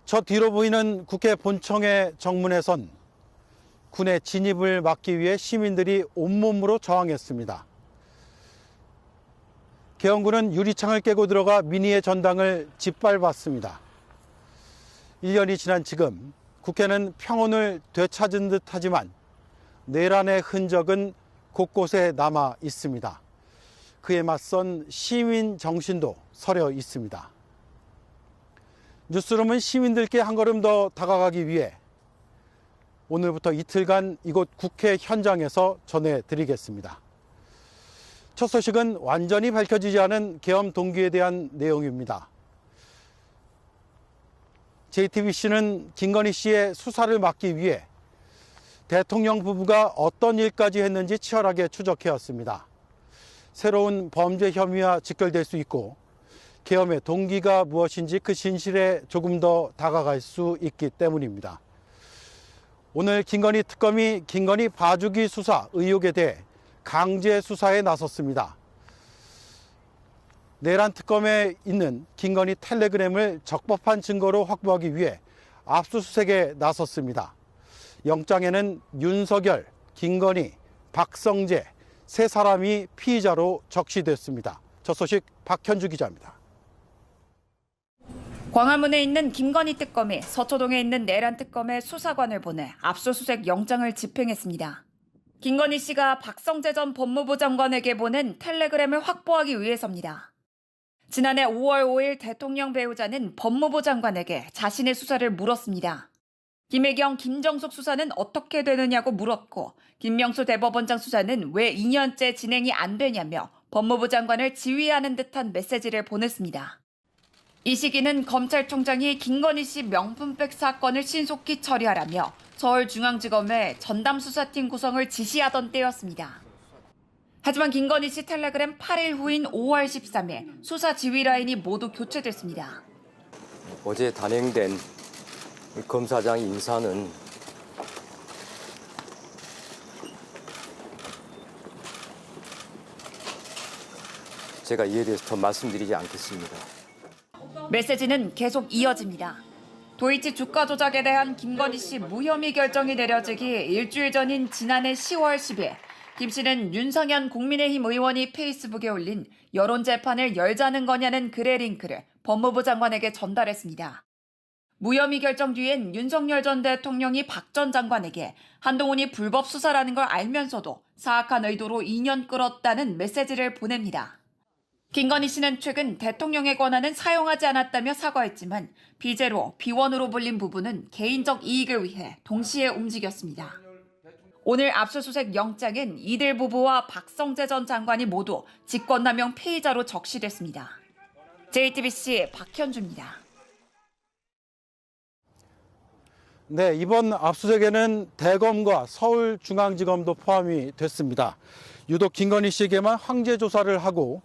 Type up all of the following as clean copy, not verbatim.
저 뒤로 보이는 국회 본청의 정문에선 군의 진입을 막기 위해 시민들이 온몸으로 저항했습니다. 계엄군은 유리창을 깨고 들어가 민의의 전당을 짓밟았습니다. 1년이 지난 지금 국회는 평온을 되찾은 듯 하지만 내란의 흔적은 곳곳에 남아 있습니다. 그에 맞선 시민 정신도 서려 있습니다. 뉴스룸은 시민들께 한 걸음 더 다가가기 위해 오늘부터 이틀간 이곳 국회 현장에서 전해드리겠습니다. 첫 소식은 완전히 밝혀지지 않은 계엄 동기에 대한 내용입니다. JTBC는 김건희 씨의 수사를 막기 위해 대통령 부부가 어떤 일까지 했는지 치열하게 추적해왔습니다. 새로운 범죄 혐의와 직결될 수 있고 계엄의 동기가 무엇인지 그 진실에 조금 더 다가갈 수 있기 때문입니다. 오늘 김건희 특검이 김건희 봐주기 수사 의혹에 대해 강제 수사에 나섰습니다. 내란 특검에 있는 김건희 텔레그램을 적법한 증거로 확보하기 위해 압수수색에 나섰습니다. 영장에는 윤석열, 김건희, 박성재 세 사람이 피의자로 적시됐습니다. 저 소식 박현주 기자입니다. 광화문에 있는 김건희 특검이 서초동에 있는 내란 특검의 수사관을 보내 압수수색 영장을 집행했습니다. 김건희 씨가 박성재 전 법무부 장관에게 보낸 텔레그램을 확보하기 위해서입니다. 지난해 5월 5일 대통령 배우자는 법무부 장관에게 자신의 수사를 물었습니다. 김혜경, 김정숙 수사는 어떻게 되느냐고 물었고 김명수 대법원장 수사는 왜 2년째 진행이 안 되냐며 법무부 장관을 지휘하는 듯한 메시지를 보냈습니다. 이 시기는 검찰총장이 김건희 씨 명품백 사건을 신속히 처리하라며 서울중앙지검에 전담수사팀 구성을 지시하던 때였습니다. 하지만 김건희 씨 텔레그램 8일 후인 5월 13일 수사 지휘 라인이 모두 교체됐습니다. 어제 단행된 검사장 인사는 제가 이에 대해서 더 말씀드리지 않겠습니다. 메시지는 계속 이어집니다. 도이치 주가 조작에 대한 김건희 씨 무혐의 결정이 내려지기 일주일 전인 지난해 10월 10일 김 씨는 윤상현 국민의힘 의원이 페이스북에 올린 여론재판을 열자는 거냐는 글의 링크를 법무부 장관에게 전달했습니다. 무혐의 결정 뒤엔 윤석열 전 대통령이 박 전 장관에게 한동훈이 불법 수사라는 걸 알면서도 사악한 의도로 2년 끌었다는 메시지를 보냅니다. 김건희 씨는 최근 대통령의 권한은 사용하지 않았다며 사과했지만 비제로, 비원으로 불린 부분은 개인적 이익을 위해 동시에 움직였습니다. 오늘 압수수색 영장엔 이들 부부와 박성재 전 장관이 모두 직권남용 피의자로 적시됐습니다. JTBC 박현주입니다. 네, 이번 압수수색에는 대검과 서울중앙지검도 포함이 됐습니다. 유독 김건희 씨에게만 황제 조사를 하고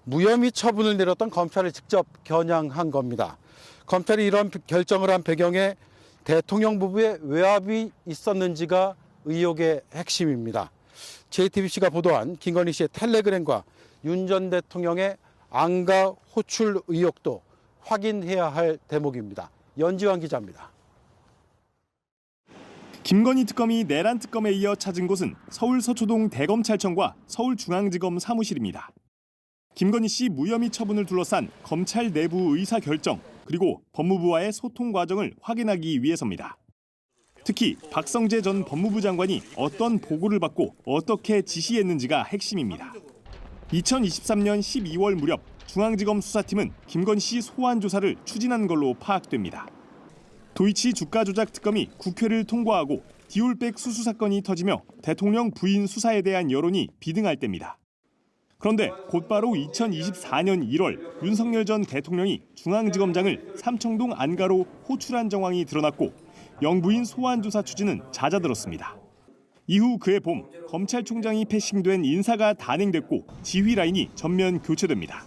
무혐의 처분을 내렸던 검찰을 직접 겨냥한 겁니다. 검찰이 이런 결정을 한 배경에 대통령 부부의 외압이 있었는지가 의혹의 핵심입니다. JTBC가 보도한 김건희 씨의 텔레그램과 윤 전 대통령의 안가 호출 의혹도 확인해야 할 대목입니다. 연지환 기자입니다. 김건희 특검이 내란 특검에 이어 찾은 곳은 서울 서초동 대검찰청과 서울중앙지검 사무실입니다. 김건희 씨 무혐의 처분을 둘러싼 검찰 내부 의사 결정 그리고 법무부와의 소통 과정을 확인하기 위해서입니다. 특히 박성재 전 법무부 장관이 어떤 보고를 받고 어떻게 지시했는지가 핵심입니다. 2023년 12월 무렵 중앙지검 수사팀은 김건희 씨 소환 조사를 추진한 걸로 파악됩니다. 도이치 주가 조작 특검이 국회를 통과하고 디올백 수수 사건이 터지며 대통령 부인 수사에 대한 여론이 비등할 때입니다. 그런데 곧바로 2024년 1월 윤석열 전 대통령이 중앙지검장을 삼청동 안가로 호출한 정황이 드러났고 영부인 소환 조사 추진은 잦아들었습니다. 이후 그해 봄 검찰총장이 패싱된 인사가 단행됐고 지휘 라인이 전면 교체됩니다.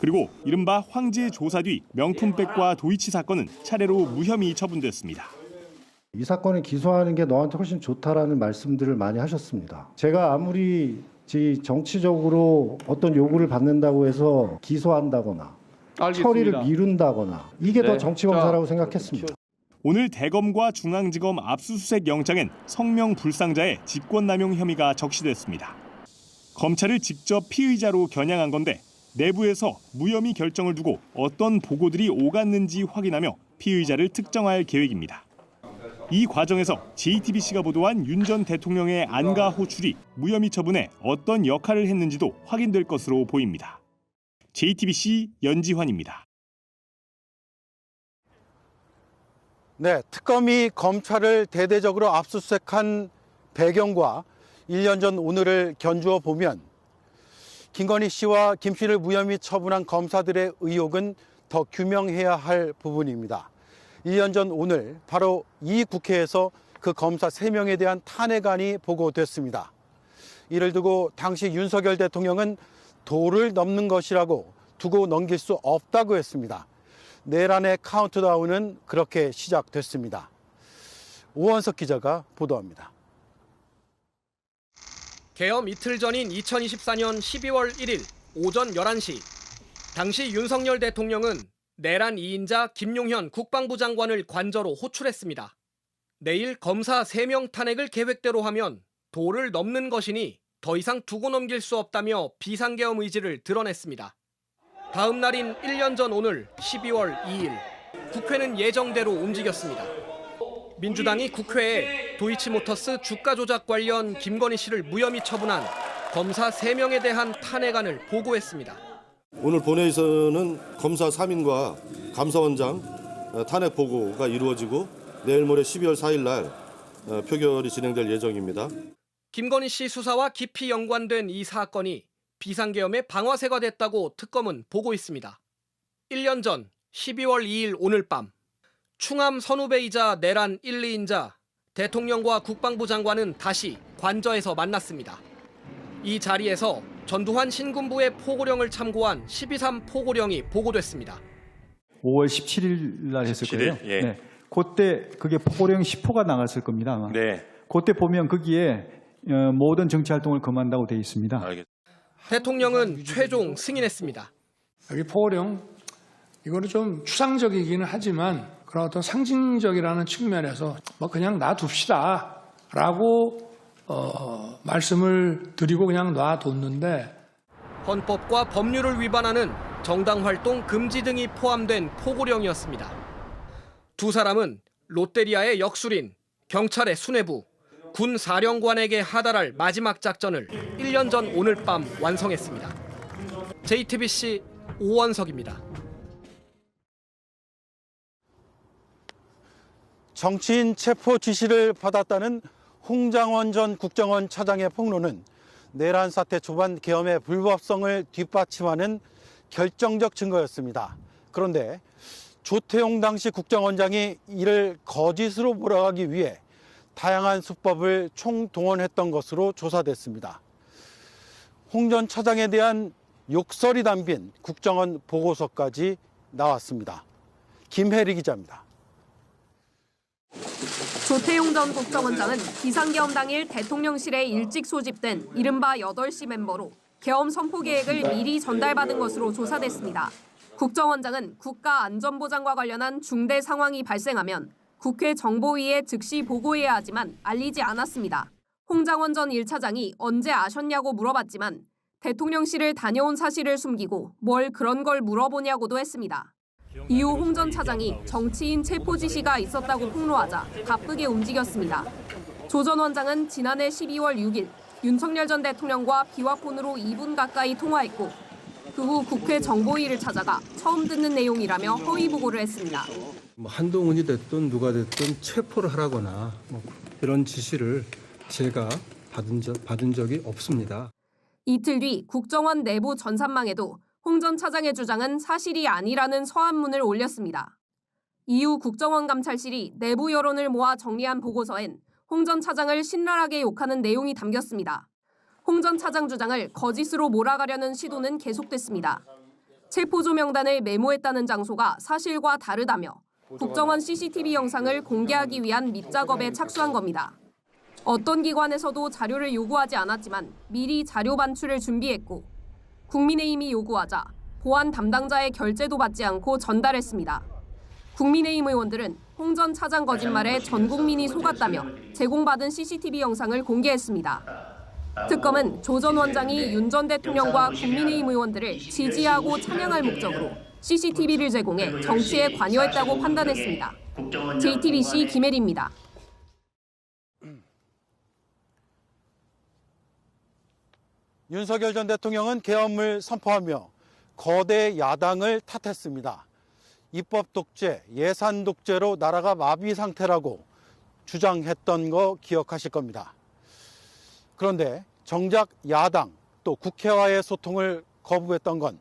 그리고 이른바 황제 조사 뒤 명품백과 도이치 사건은 차례로 무혐의 처분됐습니다. 이 사건을 기소하는 게 너한테 훨씬 좋다라는 말씀들을 많이 하셨습니다. 제가 아무리 정치적으로 어떤 요구를 받는다고 해서 기소한다거나 알겠습니다. 처리를 미룬다거나 이게 더 네. 정치 검사라고 생각했습니다. 오늘 대검과 중앙지검 압수수색 영장엔 성명 불상자의 직권남용 혐의가 적시됐습니다. 검찰을 직접 피의자로 겨냥한 건데 내부에서 무혐의 결정을 두고 어떤 보고들이 오갔는지 확인하며 피의자를 특정할 계획입니다. 이 과정에서 JTBC가 보도한 윤 전 대통령의 안가 호출이 무혐의 처분에 어떤 역할을 했는지도 확인될 것으로 보입니다. JTBC 연지환입니다. 네, 특검이 검찰을 대대적으로 압수수색한 배경과 1년 전 오늘을 견주어 보면 김건희 씨와 김 씨를 무혐의 처분한 검사들의 의혹은 더 규명해야 할 부분입니다. 1년 전 오늘 바로 이 국회에서 그 검사 3명에 대한 탄핵안이 보고됐습니다. 이를 두고 당시 윤석열 대통령은 도를 넘는 것이라고 두고 넘길 수 없다고 했습니다. 내란의 카운트다운은 그렇게 시작됐습니다. 오원석 기자가 보도합니다. 계엄 이틀 전인 2024년 12월 1일 오전 11시 당시 윤석열 대통령은 내란 2인자 김용현 국방부 장관을 관저로 호출했습니다. 내일 검사 3명 탄핵을 계획대로 하면 도를 넘는 것이니 더 이상 두고 넘길 수 없다며 비상계엄 의지를 드러냈습니다. 다음 날인 1년 전 오늘 12월 2일 국회는 예정대로 움직였습니다. 민주당이 국회에 도이치모터스 주가 조작 관련 김건희 씨를 무혐의 처분한 검사 3명에 대한 탄핵안을 보고했습니다. 오늘 본회의에서는 검사 3인과 감사원장 탄핵 보고가 이루어지고 내일 모레 12월 4일 날 표결이 진행될 예정입니다. 김건희 씨 수사와 깊이 연관된 이 사건이 비상계엄의 방아쇠가 됐다고 특검은 보고 있습니다. 1년 전 12월 2일 오늘 밤 충암 선후배이자 내란 1, 2인자 대통령과 국방부 장관은 다시 관저에서 만났습니다. 이 자리에서 전두환 신군부의 포고령을 참고한 12.3 포고령이 보고됐습니다. 5월 17일 날 했을 17일? 거예요. 예. 네. 그때 그게 포고령 10호가 나갔을 겁니다. 아마. 네. 그때 보면 거기에 모든 정치 활동을 금한다고 되어 있습니다. 알겠습니다. 대통령은 최종 승인했습니다. 여기 포고령 이거는 좀 추상적이기는 하지만 그런 어떤 상징적이라는 측면에서 뭐 그냥 놔둡시다라고 말씀을 드리고 그냥 놔뒀는데 헌법과 법률을 위반하는 정당 활동 금지 등이 포함된 포고령이었습니다. 두 사람은 롯데리아의 역술인, 경찰의 수뇌부, 군 사령관에게 하달할 마지막 작전을 1년 전 오늘 밤 완성했습니다. JTBC 오원석입니다. 정치인 체포 지시를 받았다는 홍장원 전 국정원 차장의 폭로는 내란 사태 초반 계엄의 불법성을 뒷받침하는 결정적 증거였습니다. 그런데 조태용 당시 국정원장이 이를 거짓으로 몰아가기 위해 다양한 수법을 총동원했던 것으로 조사됐습니다. 홍 전 차장에 대한 욕설이 담긴 국정원 보고서까지 나왔습니다. 김혜리 기자입니다. 조태용 전 국정원장은 비상계엄 당일 대통령실에 일찍 소집된 이른바 8시 멤버로 계엄 선포 계획을 미리 전달받은 것으로 조사됐습니다. 국정원장은 국가안전보장과 관련한 중대 상황이 발생하면 국회 정보위에 즉시 보고해야 하지만 알리지 않았습니다. 홍장원 전 1차장이 언제 아셨냐고 물어봤지만 대통령실을 다녀온 사실을 숨기고 뭘 그런 걸 물어보냐고도 했습니다. 이후 홍 전 차장이 정치인 체포 지시가 있었다고 폭로하자 바쁘게 움직였습니다. 조 전 원장은 지난해 12월 6일 윤석열 전 대통령과 비화폰으로 2분 가까이 통화했고 그 후 국회 정보위를 찾아가 처음 듣는 내용이라며 허위 보고를 했습니다. 한동훈이 됐든 누가 됐든 체포를 하라거나 이런 지시를 제가 받은 적이 없습니다. 이틀 뒤 국정원 내부 전산망에도 홍 전 차장의 주장은 사실이 아니라는 서한문을 올렸습니다. 이후 국정원 감찰실이 내부 여론을 모아 정리한 보고서엔 홍 전 차장을 신랄하게 욕하는 내용이 담겼습니다. 홍 전 차장 주장을 거짓으로 몰아가려는 시도는 계속됐습니다. 체포조 명단을 메모했다는 장소가 사실과 다르다며 국정원 CCTV 영상을 공개하기 위한 밑작업에 착수한 겁니다. 어떤 기관에서도 자료를 요구하지 않았지만 미리 자료 반출을 준비했고 국민의힘이 요구하자 보안 담당자의 결재도 받지 않고 전달했습니다. 국민의힘 의원들은 홍 전 차장 거짓말에 전 국민이 속았다며 제공받은 CCTV 영상을 공개했습니다. 특검은 조 전 원장이 윤 전 대통령과 국민의힘 의원들을 지지하고 찬양할 목적으로 CCTV를 제공해 정치에 관여했다고 판단했습니다. JTBC 김혜리입니다. 윤석열 전 대통령은 계엄을 선포하며 거대 야당을 탓했습니다. 입법 독재, 예산 독재로 나라가 마비 상태라고 주장했던 거 기억하실 겁니다. 그런데 정작 야당 또 국회와의 소통을 거부했던 건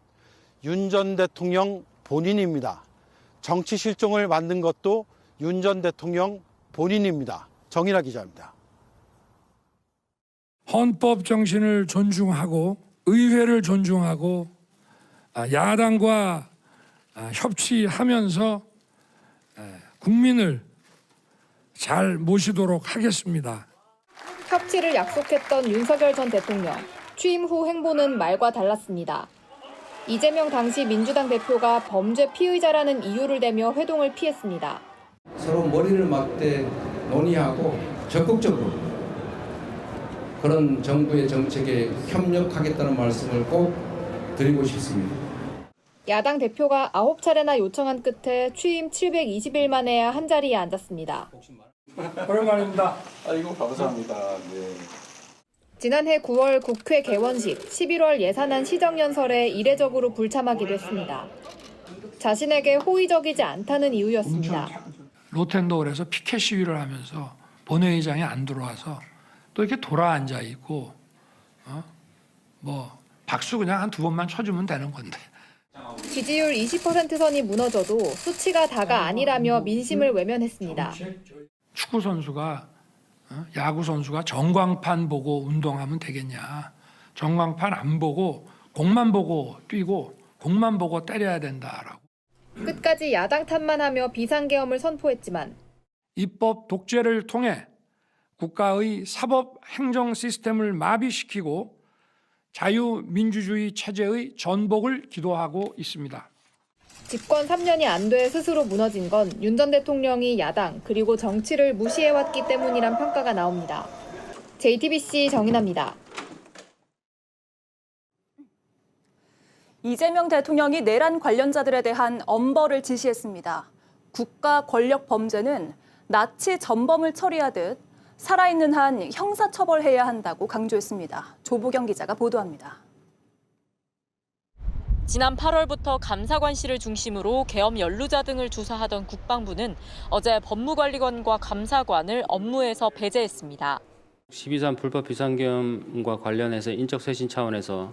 윤 전 대통령 본인입니다. 정치 실종을 만든 것도 윤 전 대통령 본인입니다. 정인하 기자입니다. 헌법 정신을 존중하고 의회를 존중하고 야당과 협치하면서 국민을 잘 모시도록 하겠습니다. 협치를 약속했던 윤석열 전 대통령. 취임 후 행보는 말과 달랐습니다. 이재명 당시 민주당 대표가 범죄 피의자라는 이유를 대며 회동을 피했습니다. 서로 머리를 맞대 논의하고 적극적으로 그런 정부의 정책에 협력하겠다는 말씀을 꼭 드리고 싶습니다. 야당 대표가 9차례나 요청한 끝에 취임 720일 만에야 한자리에 앉았습니다. 오랜만입니다. 아이고 감사합니다. 네. 지난해 9월 국회 개원식, 11월 예산안 시정연설에 이례적으로 불참하기도 했습니다. 자신에게 호의적이지 않다는 이유였습니다. 로텐도울에서 피켓 시위를 하면서 본회의장에 안 들어와서 또 이렇게 돌아앉아 있고 박수 그냥 한 2번만 쳐주면 되는 건데. 지지율 20% 선이 무너져도 수치가 다가 아니라며 민심을 외면했습니다. 축구 선수가 야구 선수가 전광판 보고 운동하면 되겠냐. 전광판 안 보고 공만 보고 뛰고 공만 보고 때려야 된다라고. 끝까지 야당 탓만 하며 비상계엄을 선포했지만 입법 독재를 통해 국가의 사법 행정 시스템을 마비시키고 자유민주주의 체제의 전복을 기도하고 있습니다. 집권 3년이 안 돼 스스로 무너진 건 윤 전 대통령이 야당 그리고 정치를 무시해왔기 때문이란 평가가 나옵니다. JTBC 정인아입니다. 이재명 대통령이 내란 관련자들에 대한 엄벌을 지시했습니다. 국가 권력 범죄는 나치 전범을 처리하듯 살아있는 한 형사처벌해야 한다고 강조했습니다. 조보경 기자가 보도합니다. 지난 8월부터 감사관실을 중심으로 계엄 연루자 등을 조사하던 국방부는 어제 법무관리관과 감사관을 업무에서 배제했습니다. 12.3 불법 비상계엄과 관련해서 인적 쇄신 차원에서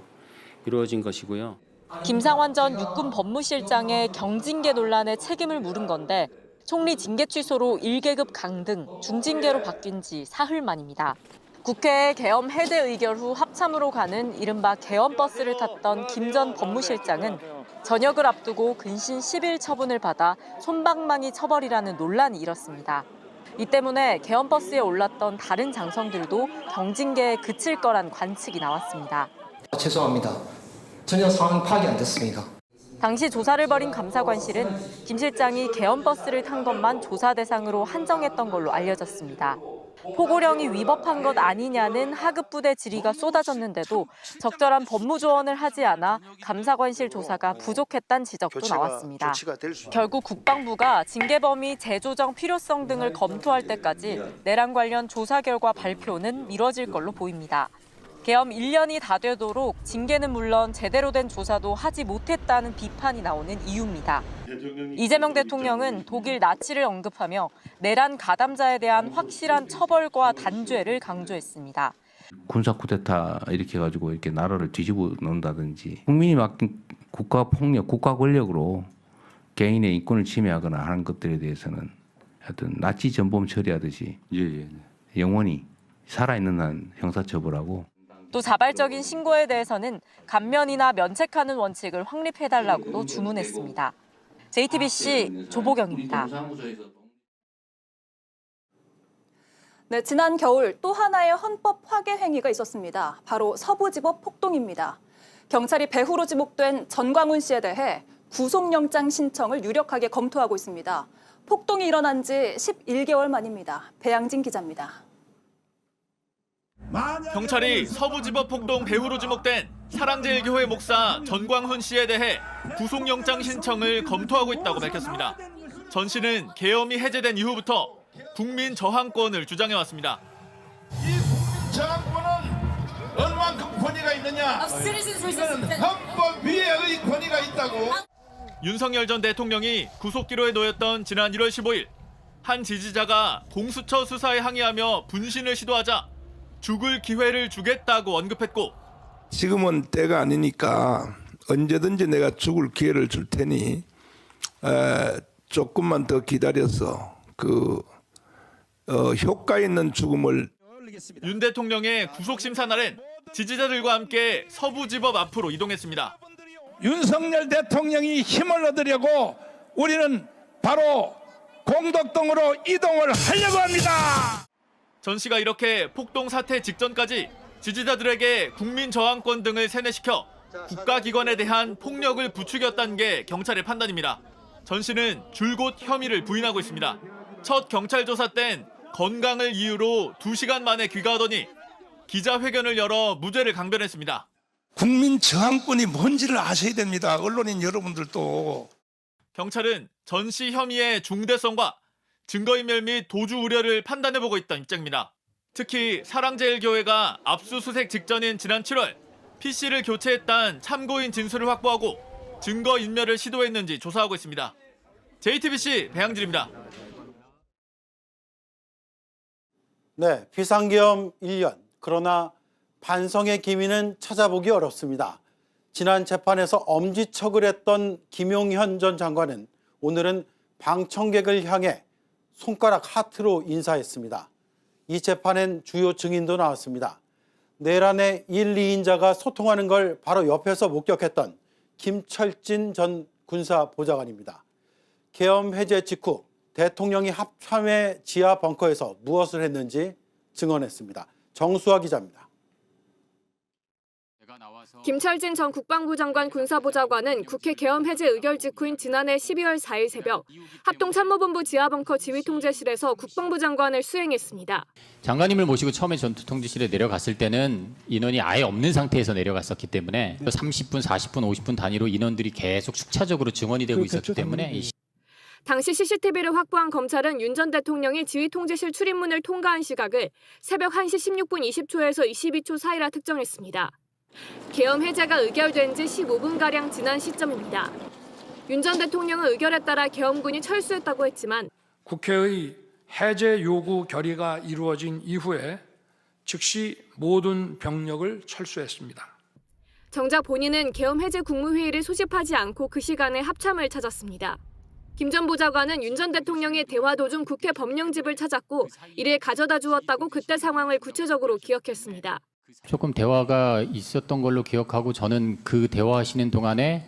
이루어진 것이고요. 김상환 전 육군 법무실장의 경징계 논란에 책임을 물은 건데 총리 징계 취소로 1계급 강등, 중징계로 바뀐 지 사흘 만입니다. 국회에 계엄 해제 의결 후 합참으로 가는 이른바 계엄버스를 탔던 김 전 법무실장은 전역을 앞두고 근신 10일 처분을 받아 솜방망이 처벌이라는 논란이 일었습니다. 이 때문에 계엄버스에 올랐던 다른 장성들도 경징계에 그칠 거란 관측이 나왔습니다. 죄송합니다. 전혀 상황 파악이 안 됐습니다. 당시 조사를 벌인 감사관실은 김 실장이 계엄버스를 탄 것만 조사 대상으로 한정했던 걸로 알려졌습니다. 포고령이 위법한 것 아니냐는 하급부대 질의가 쏟아졌는데도 적절한 법무 조언을 하지 않아 감사관실 조사가 부족했다는 지적도 나왔습니다. 결국 국방부가 징계 범위 재조정 필요성 등을 검토할 때까지 내란 관련 조사 결과 발표는 미뤄질 걸로 보입니다. 계엄 1년이 다 되도록 징계는 물론 제대로 된 조사도 하지 못했다는 비판이 나오는 이유입니다. 이재명 대통령은 독일 나치를 언급하며 내란 가담자에 대한 확실한 처벌과 단죄를 강조했습니다. 군사 쿠데타 이렇게 해가지고 이렇게 나라를 뒤집어 놓는다든지 국민이 맡긴 국가 폭력, 국가 권력으로 개인의 인권을 침해하거나 하는 것들에 대해서는 하여튼 나치 전범 처리하듯이 영원히 살아있는 한 형사처벌하고 또 자발적인 신고에 대해서는 감면이나 면책하는 원칙을 확립해달라고도 주문했습니다. JTBC 조보경입니다. 네, 지난 겨울 또 하나의 헌법 파괴 행위가 있었습니다. 바로 서부지법 폭동입니다. 경찰이 배후로 지목된 전광훈 씨에 대해 구속영장 신청을 유력하게 검토하고 있습니다. 폭동이 일어난 지 11개월 만입니다. 배양진 기자입니다. 경찰이 서부지법 폭동 배후로 지목된 사랑제일교회 목사 전광훈 씨에 대해 구속영장 신청을 검토하고 있다고 밝혔습니다. 전 씨는 계엄이 해제된 이후부터 국민 저항권을 주장해왔습니다. 이 국민 저항권은 얼만큼 권위가 있느냐? 이거는 헌법 위에의 권위가 있다고. 윤석열 전 대통령이 구속기로에 놓였던 지난 1월 15일 한 지지자가 공수처 수사에 항의하며 분신을 시도하자 죽을 기회를 주겠다고 언급했고, 지금은 때가 아니니까 언제든지 내가 죽을 기회를 줄 테니 조금만 더 기다려서 효과 있는 죽음을. 윤 대통령의 구속심사 날엔 지지자들과 함께 서부지법 앞으로 이동했습니다. 윤석열 대통령이 힘을 얻으려고 우리는 바로 공덕동으로 이동을 하려고 합니다. 전 씨가 이렇게 폭동 사태 직전까지 지지자들에게 국민 저항권 등을 세뇌시켜 국가기관에 대한 폭력을 부추겼다는 게 경찰의 판단입니다. 전 씨는 줄곧 혐의를 부인하고 있습니다. 첫 경찰 조사 땐 건강을 이유로 2시간 만에 귀가하더니 기자회견을 열어 무죄를 강변했습니다. 국민 저항권이 뭔지를 아셔야 됩니다. 언론인 여러분들도. 경찰은 전 씨 혐의의 중대성과 증거인멸 및 도주 우려를 판단해보고 있다는 입장입니다. 특히 사랑제일교회가 압수수색 직전인 지난 7월 PC를 교체했다는 참고인 진술을 확보하고 증거인멸을 시도했는지 조사하고 있습니다. JTBC 배양진입니다. 네, 비상계엄 1년. 그러나 반성의 기미는 찾아보기 어렵습니다. 지난 재판에서 엄지척을 했던 김용현 전 장관은 오늘은 방청객을 향해 손가락 하트로 인사했습니다. 이 재판엔 주요 증인도 나왔습니다. 내란의 1, 2인자가 소통하는 걸 바로 옆에서 목격했던 김철진 전 군사보좌관입니다. 계엄 해제 직후 대통령이 합참의 지하 벙커에서 무엇을 했는지 증언했습니다. 정수아 기자입니다. 김철진 전 국방부 장관 군사보좌관은 국회 계엄 해제 의결 직후인 지난해 12월 4일 새벽 합동참모본부 지하벙커 지휘통제실에서 국방부 장관을 수행했습니다. 장관님을 모시고 처음에 전투통제실에 내려갔을 때는 인원이 아예 없는 상태에서 내려갔었기 때문에 30분, 40분, 50분 단위로 인원들이 계속 축차적으로 증원이 되고 있었기 때문에 당시 CCTV를 확보한 검찰은 윤 전 대통령이 지휘통제실 출입문을 통과한 시각을 새벽 1시 16분 20초에서 22초 사이라 특정했습니다. 계엄 해제가 의결된 지 15분가량 지난 시점입니다. 윤 전 대통령은 의결에 따라 계엄군이 철수했다고 했지만 국회의 해제 요구 결의가 이루어진 이후에 즉시 모든 병력을 철수했습니다. 정작 본인은 계엄 해제 국무회의를 소집하지 않고 그 시간에 합참을 찾았습니다. 김 전 보좌관은 윤 전 대통령의 대화 도중 국회 법령집을 찾았고 이를 가져다 주었다고 그때 상황을 구체적으로 기억했습니다. 조금 대화가 있었던 걸로 기억하고 저는 그 대화하시는 동안에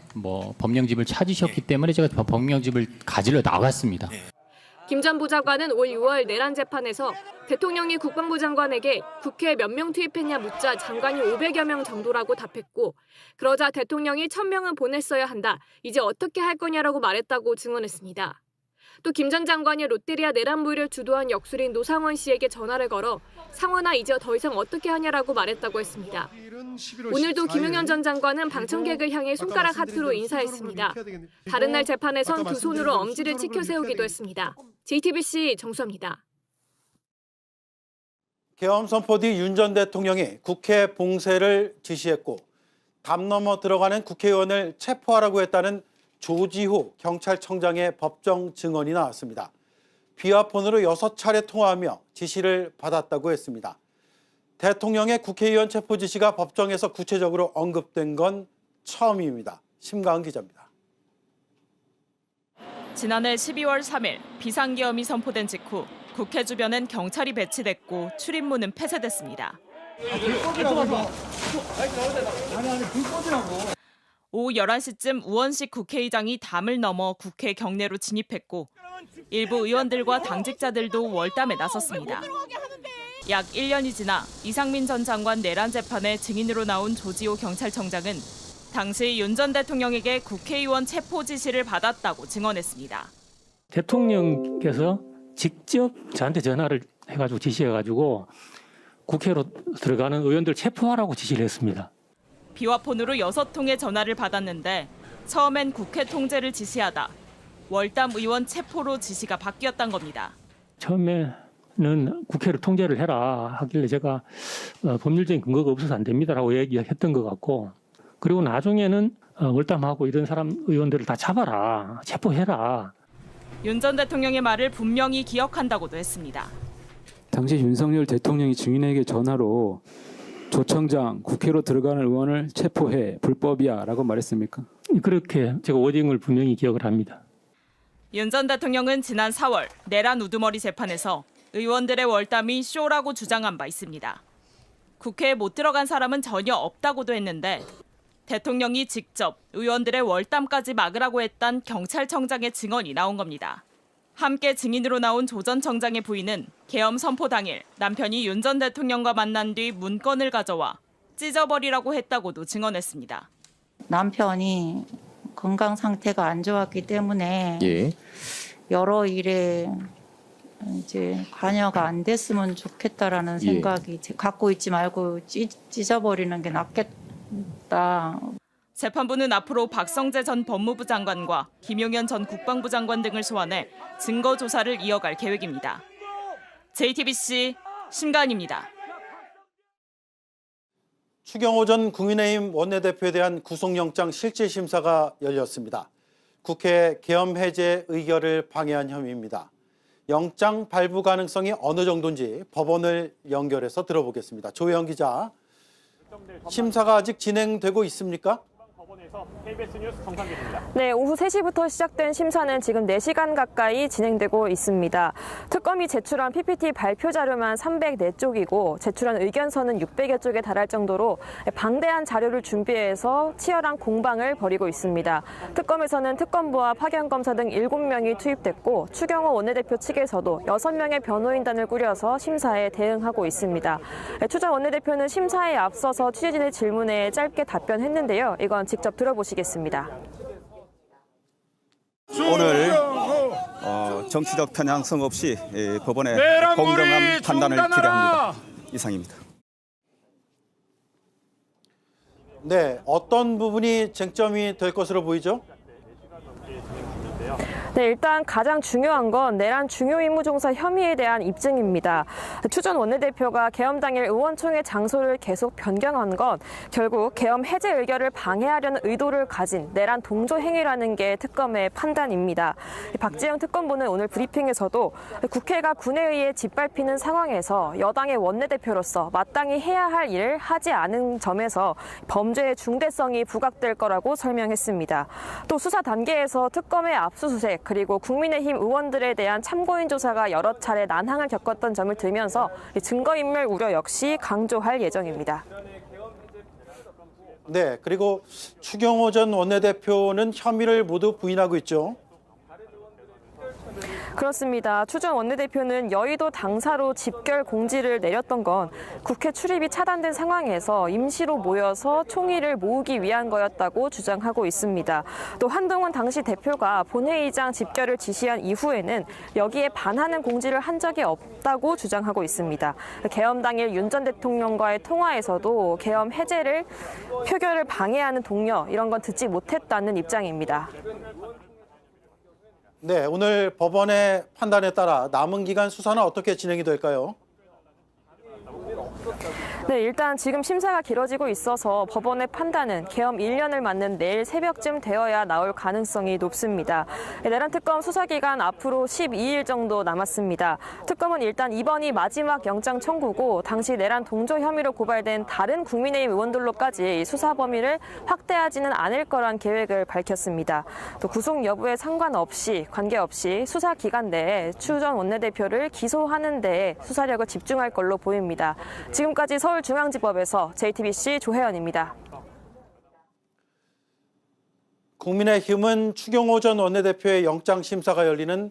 법령집을 찾으셨기 때문에 제가 법령집을 가지러 나갔습니다. 김 전 보좌관은 올 6월 내란 재판에서 대통령이 국방부 장관에게 국회에 몇 명 투입했냐 묻자 장관이 500여 명 정도라고 답했고 그러자 대통령이 1000명은 보냈어야 한다. 이제 어떻게 할 거냐라고 말했다고 증언했습니다. 또 김 전 장관이 롯데리아 내란 모의를 주도한 역술인 노상원 씨에게 전화를 걸어 상원아 이제 더 이상 어떻게 하냐라고 말했다고 했습니다. 오늘도 김용현 전 장관은 방청객을 향해 손가락 하트로 인사했습니다. 다른 날 재판에선 두 손으로 엄지를 치켜 세우기도 했습니다. JTBC 정수아입니다. 계엄 선포 뒤 윤 전 대통령이 국회 봉쇄를 지시했고 담 넘어 들어가는 국회의원을 체포하라고 했다는 조지호 경찰청장의 법정 증언이 나왔습니다. 비화폰으로 6차례 통화하며 지시를 받았다고 했습니다. 대통령의 국회의원 체포 지시가 법정에서 구체적으로 언급된 건 처음입니다. 심가은 기자입니다. 지난해 12월 3일 비상계엄이 선포된 직후 국회 주변은 경찰이 배치됐고 출입문은 폐쇄됐습니다. 오후 11시쯤 우원식 국회의장이 담을 넘어 국회 경내로 진입했고 일부 의원들과 당직자들도 월담에 나섰습니다. 약 1년이 지나 이상민 전 장관 내란 재판에 증인으로 나온 조지호 경찰청장은 당시 윤 전 대통령에게 국회의원 체포 지시를 받았다고 증언했습니다. 대통령께서 직접 저한테 전화를 해가지고 지시해가지고 국회로 들어가는 의원들 체포하라고 지시를 했습니다. 비화폰으로 6통의 전화를 받았는데 처음엔 국회 통제를 지시하다 월담 의원 체포로 지시가 바뀌었단 겁니다. 처음에는 국회를 통제를 해라 하길래 제가 법률적인 근거가 없어서 안 됩니다라고 얘기했던 것 같고, 그리고 나중에는 월담하고 이런 사람 의원들을 다 잡아라, 체포해라. 윤 전 대통령의 말을 분명히 기억한다고도 했습니다. 당시 윤석열 대통령이 증인에게 전화로 조청장 국회로 들어가는 의원을 체포해 불법이야 라고 말했습니까? 그렇게 제가 워딩을 분명히 기억을 합니다. 윤 전 대통령은 지난 4월 내란 우두머리 재판에서 의원들의 월담이 쇼라고 주장한 바 있습니다. 국회에 못 들어간 사람은 전혀 없다고도 했는데 대통령이 직접 의원들의 월담까지 막으라고 했던 경찰청장의 증언이 나온 겁니다. 함께 증인으로 나온 조 전 청장의 부인은 계엄 선포 당일 남편이 윤 전 대통령과 만난 뒤 문건을 가져와 찢어버리라고 했다고도 증언했습니다. 남편이 건강 상태가 안 좋았기 때문에 여러 일에 이제 관여가 안 됐으면 좋겠다라는 생각이 갖고 있지 말고 찢어버리는 게 낫겠다. 재판부는 앞으로 박성재 전 법무부 장관과 김용현 전 국방부 장관 등을 소환해 증거 조사를 이어갈 계획입니다. JTBC 신간입니다. 추경호 전 국민의힘 원내대표에 대한 구속영장 실질심사가 열렸습니다. 국회 계엄 해제 의결을 방해한 혐의입니다. 영장 발부 가능성이 어느 정도인지 법원을 연결해서 들어보겠습니다. 조혜영 기자, 심사가 아직 진행되고 있습니까? KBS 뉴스 정상기입니다. 네, 오후 3시부터 시작된 심사는 지금 4시간 가까이 진행되고 있습니다. 특검이 제출한 PPT 발표 자료만 304쪽이고 제출한 의견서는 600여 쪽에 달할 정도로 방대한 자료를 준비해서 치열한 공방을 벌이고 있습니다. 특검에서는 특검부와 파견검사 등 7명이 투입됐고 추경호 원내대표 측에서도 6명의 변호인단을 꾸려서 심사에 대응하고 있습니다. 추 전 원내대표는 심사에 앞서서 취재진의 질문에 짧게 답변했는데요. 이건 직접 들어보시겠습니다. 오늘 정치적 편향성 없이 법원의 공정한 판단을 기대합니다. 이상입니다. 네, 어떤 부분이 쟁점이 될 것으로 보이죠? 네, 일단 가장 중요한 건 내란 중요임무종사 혐의에 대한 입증입니다. 추 전 원내대표가 계엄 당일 의원총회 장소를 계속 변경한 건 결국 계엄 해제 의결을 방해하려는 의도를 가진 내란 동조 행위라는 게 특검의 판단입니다. 박지영 특검보는 오늘 브리핑에서도 국회가 군에 의해 짓밟히는 상황에서 여당의 원내대표로서 마땅히 해야 할 일을 하지 않은 점에서 범죄의 중대성이 부각될 거라고 설명했습니다. 또 수사 단계에서 특검의 압수수색 그리고 국민의힘 의원들에 대한 참고인 조사가 여러 차례 난항을 겪었던 점을 들면서 증거인멸 우려 역시 강조할 예정입니다. 네, 그리고 추경호 전 원내대표는 혐의를 모두 부인하고 있죠. 그렇습니다. 추 전 원내대표는 여의도 당사로 집결 공지를 내렸던 건 국회 출입이 차단된 상황에서 임시로 모여서 총의를 모으기 위한 거였다고 주장하고 있습니다. 또 한동훈 당시 대표가 본회의장 집결을 지시한 이후에는 여기에 반하는 공지를 한 적이 없다고 주장하고 있습니다. 계엄 당일 윤 전 대통령과의 통화에서도 계엄 해제를 표결을 방해하는 동료 이런 건 듣지 못했다는 입장입니다. 네, 오늘 법원의 판단에 따라 남은 기간 수사는 어떻게 진행이 될까요? 네, 일단 지금 심사가 길어지고 있어서 법원의 판단은 계엄 1년을 맞는 내일 새벽쯤 되어야 나올 가능성이 높습니다. 내란 특검 수사 기간 앞으로 12일 정도 남았습니다. 특검은 일단 이번이 마지막 영장 청구고 당시 내란 동조 혐의로 고발된 다른 국민의힘 의원들로까지 수사 범위를 확대하지는 않을 거란 계획을 밝혔습니다. 또 구속 여부에 관계없이 수사 기간 내에 추 전 원내대표를 기소하는 데에 수사력을 집중할 걸로 보입니다. 지금까지 서울중앙지법에서 JTBC 조혜연입니다. 국민의힘은 추경호 전 원내대표의 영장 심사가 열리는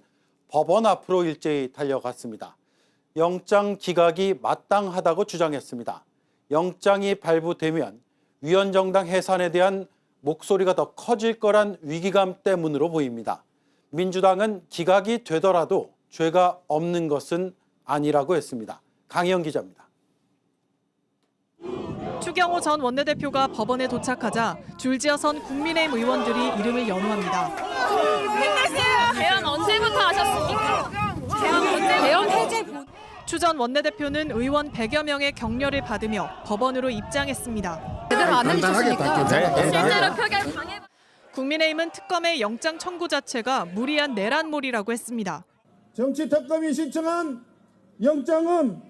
법원 앞으로 일제히 달려갔습니다. 영장 기각이 마땅하다고 주장했습니다. 영장이 발부되면 위헌정당 해산에 대한 목소리가 더 커질 거란 위기감 때문으로 보입니다. 민주당은 기각이 되더라도 죄가 없는 것은 아니라고 했습니다. 강희영 기자입니다. 추경호 전 원내대표가 법원에 도착하자 줄지어선 국민의힘 의원들이 이름을 연호합니다. 힘내세요. 개헌 언제부터 하셨습니까? 개헌 해제. 추 전 원내대표는 의원 100여 명의 격려를 받으며 법원으로 입장했습니다. 제대로 안 해주셨으니까 실제로 표결 방해. 국민의힘은 특검의 영장 청구 자체가 무리한 내란몰이라고 했습니다. 정치특검이 신청한 영장은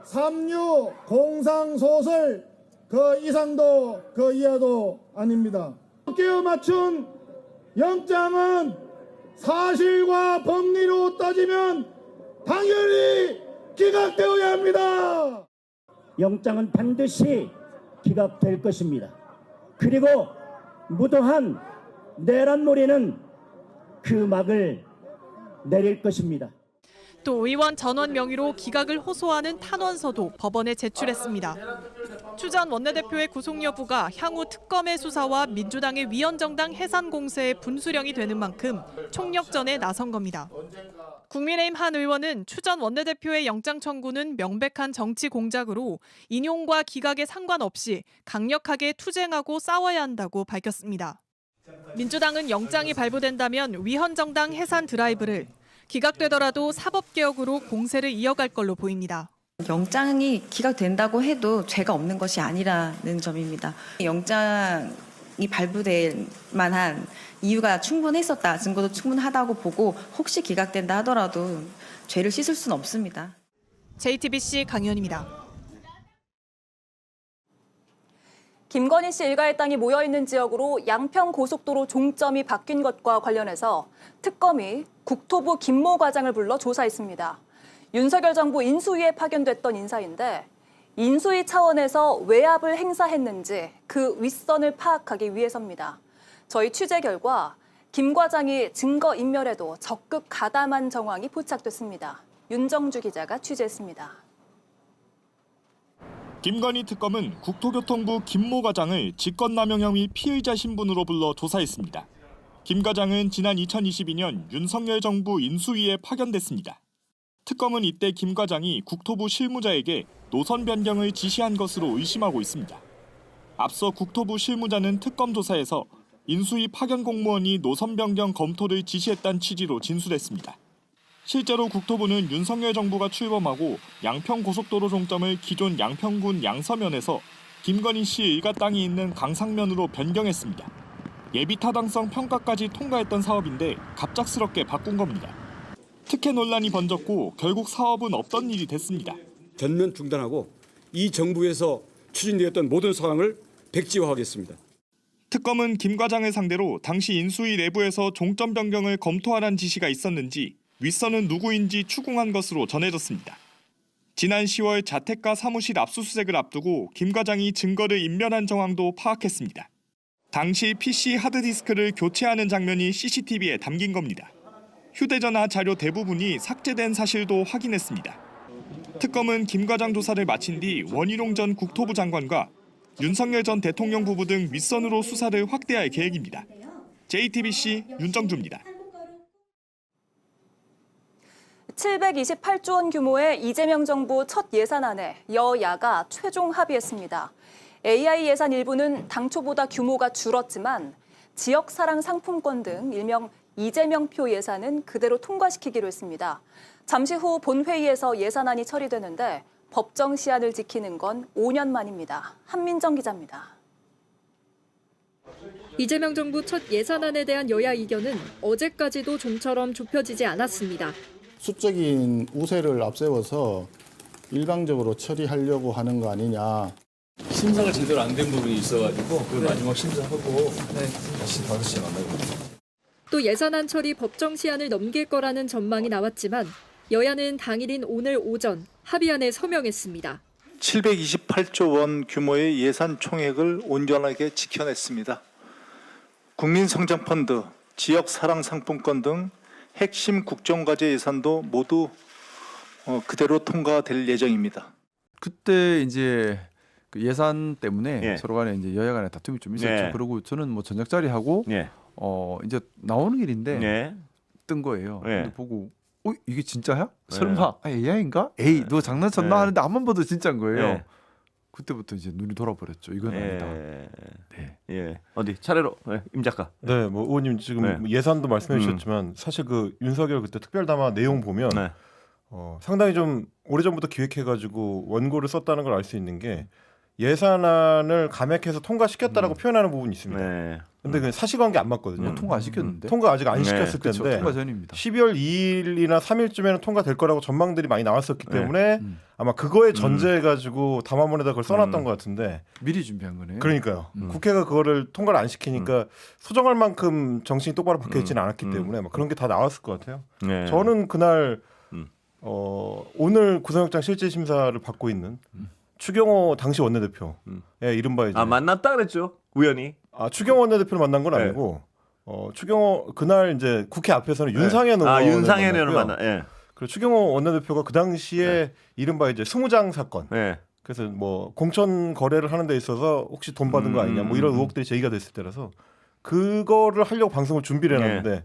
삼류 공상소설 그 이상도 그 이하도 아닙니다. 끼워 맞춘 영장은 사실과 법리로 따지면 당연히 기각되어야 합니다. 영장은 반드시 기각될 것입니다. 그리고 무도한 내란몰이는 그 막을 내릴 것입니다. 또 의원 전원 명의로 기각을 호소하는 탄원서도 법원에 제출했습니다. 추 전 원내대표의 구속 여부가 향후 특검의 수사와 민주당의 위헌정당 해산 공세의 분수령이 되는 만큼 총력전에 나선 겁니다. 국민의힘 한 의원은 추 전 원내대표의 영장 청구는 명백한 정치 공작으로 인용과 기각에 상관없이 강력하게 투쟁하고 싸워야 한다고 밝혔습니다. 민주당은 영장이 발부된다면 위헌정당 해산 드라이브를, 기각되더라도 사법개혁으로 공세를 이어갈 걸로 보입니다. 영장이 기각된다고 해도 죄가 없는 것이 아니라는 점입니다. 영장이 발부될 만한 이유가 충분했었다, 증거도 충분하다고 보고 혹시 기각된다 하더라도 죄를 씻을 수는 없습니다. JTBC 강현입니다. 김건희 씨 일가의 땅이 모여있는 지역으로 양평고속도로 종점이 바뀐 것과 관련해서 특검이 국토부 김모 과장을 불러 조사했습니다. 윤석열 정부 인수위에 파견됐던 인사인데 인수위 차원에서 외압을 행사했는지 그 윗선을 파악하기 위해서입니다. 저희 취재 결과 김 과장이 증거인멸에도 적극 가담한 정황이 포착됐습니다. 윤정주 기자가 취재했습니다. 김건희 특검은 국토교통부 김모 과장을 직권남용 혐의 피의자 신분으로 불러 조사했습니다. 김 과장은 지난 2022년 윤석열 정부 인수위에 파견됐습니다. 특검은 이때 김 과장이 국토부 실무자에게 노선 변경을 지시한 것으로 의심하고 있습니다. 앞서 국토부 실무자는 특검 조사에서 인수위 파견 공무원이 노선 변경 검토를 지시했다는 취지로 진술했습니다. 실제로 국토부는 윤석열 정부가 출범하고 양평고속도로 종점을 기존 양평군 양서면에서 김건희 씨 일가 땅이 있는 강상면으로 변경했습니다. 예비타당성 평가까지 통과했던 사업인데 갑작스럽게 바꾼 겁니다. 특혜 논란이 번졌고 결국 사업은 없던 일이 됐습니다. 전면 중단하고 이 정부에서 추진되었던 모든 사항을 백지화하겠습니다. 특검은 김 과장을 상대로 당시 인수위 내부에서 종점 변경을 검토하라는 지시가 있었는지 윗선은 누구인지 추궁한 것으로 전해졌습니다. 지난 10월 자택과 사무실 압수수색을 앞두고 김 과장이 증거를 인멸한 정황도 파악했습니다. 당시 PC 하드디스크를 교체하는 장면이 CCTV에 담긴 겁니다. 휴대전화 자료 대부분이 삭제된 사실도 확인했습니다. 특검은 김 과장 조사를 마친 뒤 원희룡 전 국토부 장관과 윤석열 전 대통령 부부 등 윗선으로 수사를 확대할 계획입니다. JTBC 윤정주입니다. 728조 원 규모의 이재명 정부 첫 예산안에 여야가 최종 합의했습니다. AI 예산 일부는 당초보다 규모가 줄었지만 지역사랑 상품권 등 일명 이재명표 예산은 그대로 통과시키기로 했습니다. 잠시 후 본회의에서 예산안이 처리되는데 법정 시한을 지키는 건 5년 만입니다. 한민정 기자입니다. 이재명 정부 첫 예산안에 대한 여야 이견은 어제까지도 좀처럼 좁혀지지 않았습니다. 수적인 우세를 앞세워서 일방적으로 처리하려고 하는 거 아니냐. 심사가 제대로 안 된 부분이 있어가지고 그 마지막 심사하고 다시 5시에 만나고. 또 예산안 처리 법정 시한을 넘길 거라는 전망이 나왔지만 여야는 당일인 오늘 오전 합의안에 서명했습니다. 728조 원 규모의 예산 총액을 온전하게 지켜냈습니다. 국민성장펀드, 지역사랑상품권 등 핵심 국정과제 예산도 모두 그대로 통과될 예정입니다. 그때 이제 그 예산 때문에 예. 서로 간에 이제 여야 간에 다툼이 좀 있었죠. 예. 그리고 저는 뭐 저녁 자리하고 예. 이제 나오는 길인데 예. 뜬 거예요. 예. 근데 보고 이게 진짜야? 설마 AI인가? 에이 너 장난쳤나 예. 하는데 한번 봐도 진짜인 거예요. 예. 그때부터 이제 눈이 돌아버렸죠. 이건 아니다. 네. 예. 어디 차례로 임 작가. 네, 뭐 의원님 지금 네. 예산도 말씀해 주셨지만 사실 그 윤석열 그때 특별담화 내용 보면 네. 상당히 좀 오래전부터 기획해가지고 원고를 썼다는 걸 알 수 있는 게 예산안을 감액해서 통과시켰다라고 표현하는 부분이 있습니다. 네. 근데 그 사실관계 안 맞거든요. 통과 안 시켰는데? 통과 아직 안 네, 시켰을 그쵸, 텐데 통과 전입니다. 12월 2일이나 3일쯤에는 통과될 거라고 전망들이 많이 나왔었기 때문에 아마 그거에 전제해가지고 담화문에다 그걸 써놨던 것 같은데 미리 준비한 거네요. 그러니까요. 국회가 그거를 통과를 안 시키니까 소정할 만큼 정신이 똑바로 박혀 있지는 않았기 때문에 막 그런 게 다 나왔을 것 같아요. 네. 저는 그날 오늘 구속영장 실질 심사를 받고 있는 추경호 당시 원내대표, 이른바 이제 만났다 그랬죠 우연히. 추경호 원내대표를 만난 건 아니고 추경호 그날 이제 국회 앞에서는 윤상현 의원을 윤상현 의원을 만났고요. 만나. 예. 그리고 추경호 원내대표가 그 당시에 이른바 이제 20장 사건. 그래서 뭐 공천 거래를 하는 데 있어서 혹시 돈 받은 거 아니냐 뭐 이런 의혹들이 제기가 됐을 때라서 그거를 하려고 방송을 준비를 해놨는데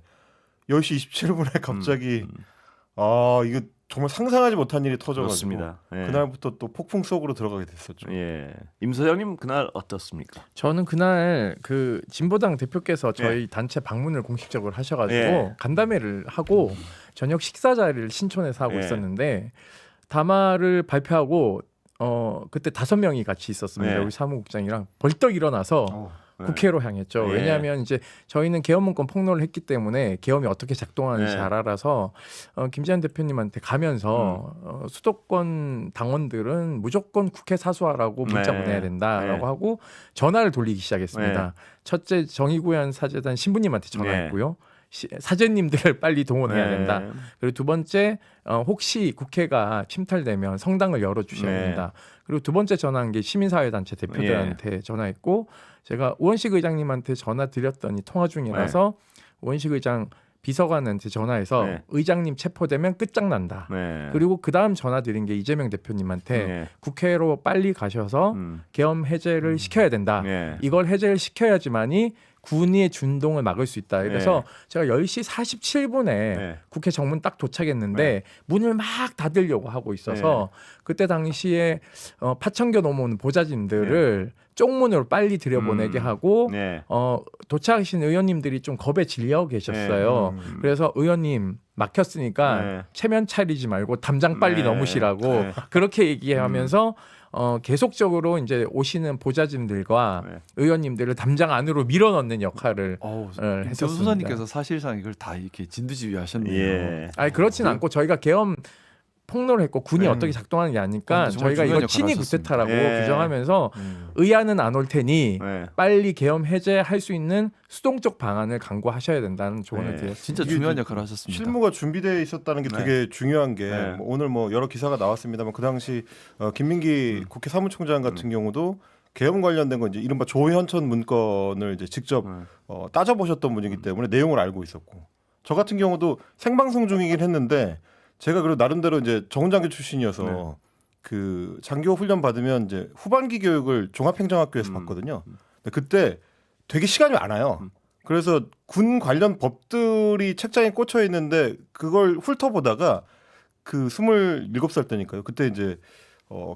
10시 27분에 갑자기 이거 정말 상상하지 못한 일이 터져가지고 그렇습니다. 예. 그날부터 또 폭풍 속으로 들어가게 됐었죠. 예. 임 소장님 그날 어떻습니까? 저는 그날 그 진보당 대표께서 저희 단체 방문을 공식적으로 하셔가지고 간담회를 하고 저녁 식사 자리를 신촌에서 하고 있었는데 담화를 발표하고 그때 5명이 같이 있었습니다. 우리 사무국장이랑 벌떡 일어나서 국회로 향했죠. 왜냐하면 이제 저희는 계엄문건 폭로를 했기 때문에 계엄이 어떻게 작동하는지 잘 알아서 김재현 대표님한테 가면서 수도권 당원들은 무조건 국회 사수하라고 문자 보내야 된다라고 하고 전화를 돌리기 시작했습니다. 첫째 정의구현 사재단 신부님한테 전화했고요. 사제님들을 빨리 동원해야 된다. 그리고 두 번째 혹시 국회가 침탈되면 성당을 열어주셔야 된다. 그리고 두 번째 전화한 게 시민사회단체 대표들한테 전화했고 제가 우원식 의장님한테 전화 드렸더니 통화 중이라서 우원식 의장 비서관한테 전화해서 의장님 체포되면 끝장난다. 그리고 그 다음 전화 드린 게 이재명 대표님한테 국회로 빨리 가셔서 계엄 해제를 시켜야 된다. 이걸 해제를 시켜야지만이 군의의 준동을 막을 수 있다. 그래서 제가 10시 47분에 국회 정문 딱 도착했는데 문을 막 닫으려고 하고 있어서 그때 당시에 파천교 넘어오는 보좌진들을 쪽문으로 빨리 들여보내게 하고 도착하신 의원님들이 좀 겁에 질려 계셨어요. 그래서 의원님 막혔으니까 체면 차리지 말고 담장 빨리 넘으시라고 그렇게 얘기하면서 계속적으로 이제 오시는 보좌진들과 의원님들을 담장 안으로 밀어넣는 역할을 했었습니다. 수사님께서 사실상 이걸 다 이렇게 진두지휘하셨네요. 아니 그렇진 않고 저희가 계엄 폭로를 했고 군이 어떻게 작동하는지 아니까 저희가 이거 친위 구태타라고 규정하면서 의안은 안 올 테니 빨리 계엄 해제할 수 있는 수동적 방안을 강구하셔야 된다는 조언을 드렸습니다. 진짜 중요한 역할을 하셨습니다. 실무가 준비되어 있었다는 게 되게 중요한 게 뭐 오늘 뭐 여러 기사가 나왔습니다만 그 당시 김민기 국회 사무총장 같은 경우도 계엄 관련된 건 이제 이른바 조현천 문건을 이제 직접 따져보셨던 분이기 때문에 내용을 알고 있었고 저 같은 경우도 생방송 중이긴 했는데 제가 그래도 나름대로 이제 정훈장교 출신이어서 그 장교 훈련 받으면 이제 후반기 교육을 종합행정학교에서 받거든요. 근데 그때 되게 시간이 많아요. 그래서 군 관련 법들이 책장에 꽂혀 있는데 그걸 훑어보다가 그 27살 때니까요. 그때 이제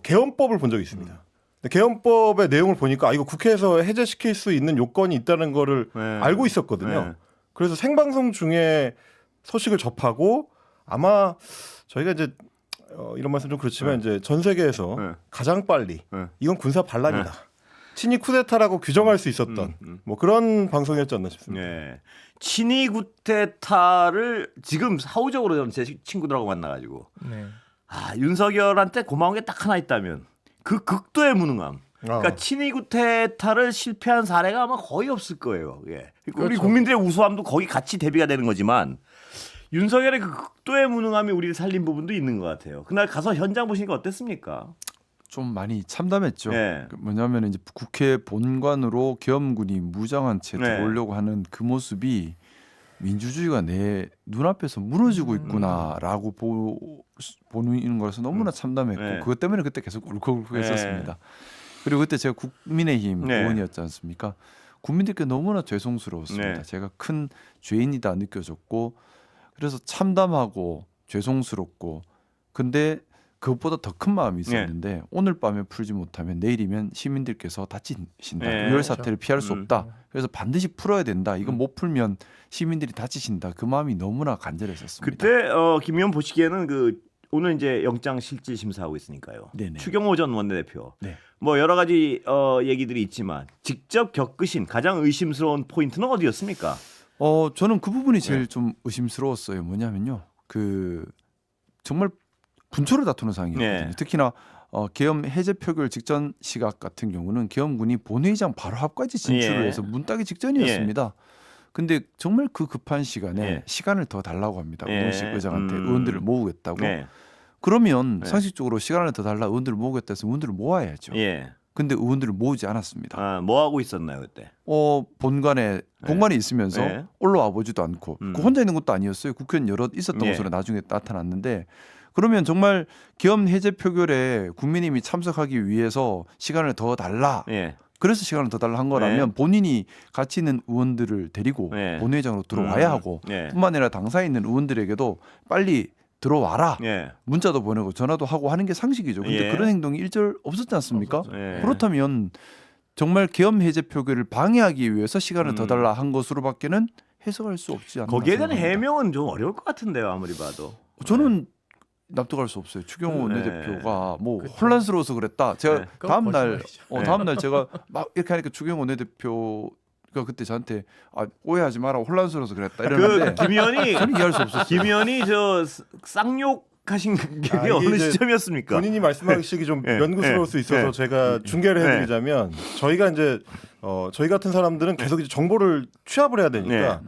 계엄법을 본 적이 있습니다. 근데 계엄법의 내용을 보니까 이거 국회에서 해제시킬 수 있는 요건이 있다는 거를 알고 있었거든요. 그래서 생방송 중에 소식을 접하고 아마 저희가 이제 이런 말씀 좀 그렇지만 이제 전 세계에서 가장 빨리 이건 군사 반란이다. 친위 쿠데타라고 규정할 수 있었던 뭐 그런 방송이었지 않나 싶습니다. 친위 쿠데타를 지금 사후적으로 저는 제 친구들하고 만나가지고 윤석열한테 고마운 게 딱 하나 있다면 그 극도의 무능함. 그러니까 친위 쿠데타를 실패한 사례가 아마 거의 없을 거예요. 우리 국민들의 우수함도 거기 같이 대비가 되는 거지만 윤석열의 그 극도의 무능함이 우리를 살린 부분도 있는 것 같아요. 그날 가서 현장 보시니까 어땠습니까? 좀 많이 참담했죠. 뭐냐면 이제 국회 본관으로 계엄군이 무장한 채 들어오려고 하는 그 모습이 민주주의가 내 눈앞에서 무너지고 있구나라고 보는 거라서 너무나 참담했고 그것 때문에 그때 계속 울컥울컥했었습니다. 그리고 그때 제가 국민의힘 네. 의원이었지 않습니까? 국민들께 너무나 죄송스러웠습니다. 네. 제가 큰 죄인이다 느껴졌고 그래서 참담하고 죄송스럽고 근데 그것보다 더 큰 마음이 있었는데 오늘 밤에 풀지 못하면 내일이면 시민들께서 다치신다. 네. 유혈 사태를 피할 수 없다. 그래서 반드시 풀어야 된다. 이건 못 풀면 시민들이 다치신다. 그 마음이 너무나 간절했었습니다. 그때 김 의원 보시기에는 그 오늘 이제 영장 실질 심사하고 있으니까요. 네네. 추경호 전 원내대표. 네. 뭐 여러 가지 얘기들이 있지만 직접 겪으신 가장 의심스러운 포인트는 어디였습니까? 저는 그 부분이 제일 좀 의심스러웠어요. 뭐냐면요. 그 정말 분초를 다투는 상황이었거든요. 네. 특히나 계엄 해제 표결 직전 시각 같은 경우는 계엄군이 본회의장 바로 앞까지 진출을 예. 해서 문 따기 직전이었습니다. 근데 정말 그 급한 시간에 시간을 더 달라고 합니다. 우원식 의장한테 의원들을 모으겠다고. 그러면 상식적으로 시간을 더 달라 의원들을 모으겠다 해서 의원들을 모아야죠. 근데 의원들을 모으지 않았습니다. 뭐 하고 있었나요 그때? 본관에 있으면서 올라와 보지도 않고 그 혼자 있는 것도 아니었어요. 국회의원 여럿 있었던 것으로 나중에 나타났는데 그러면 정말 계엄 해제 표결에 국민의힘이 참석하기 위해서 시간을 더 달라. 그래서 시간을 더 달라 한 거라면 본인이 같이 있는 의원들을 데리고 본회의장으로 들어와야 하고 뿐만 아니라 당사에 있는 의원들에게도 빨리 들어와라. 문자도 보내고 전화도 하고 하는 게 상식이죠. 근데 그런 행동이 일절 없었지 않습니까? 그렇다면 정말 계엄 해제 표결을 방해하기 위해서 시간을 더 달라 한 것으로밖에는 해석할 수 없지 않나. 거기에 대한 생각합니다. 해명은 좀 어려울 것 같은데요, 아무리 봐도. 저는 납득할 수 없어요. 추경호 원내대표가 뭐 혼란스러워서 그랬다. 제가 다음 날 제가 막 이렇게 하니까 추경호 원내대표가 그때 저한테 오해하지 마라 혼란스러워서 그랬다 이러는데 김 의원이 저는 이해할 수 없었어요. 김 의원이 저 쌍욕하신 게 어느 시점이었습니까? 본인이 말씀하시기 좀 연구스러울 수 있어서 제가 중계를 해드리자면 저희가 이제 저희 같은 사람들은 계속 이제 정보를 취합을 해야 되니까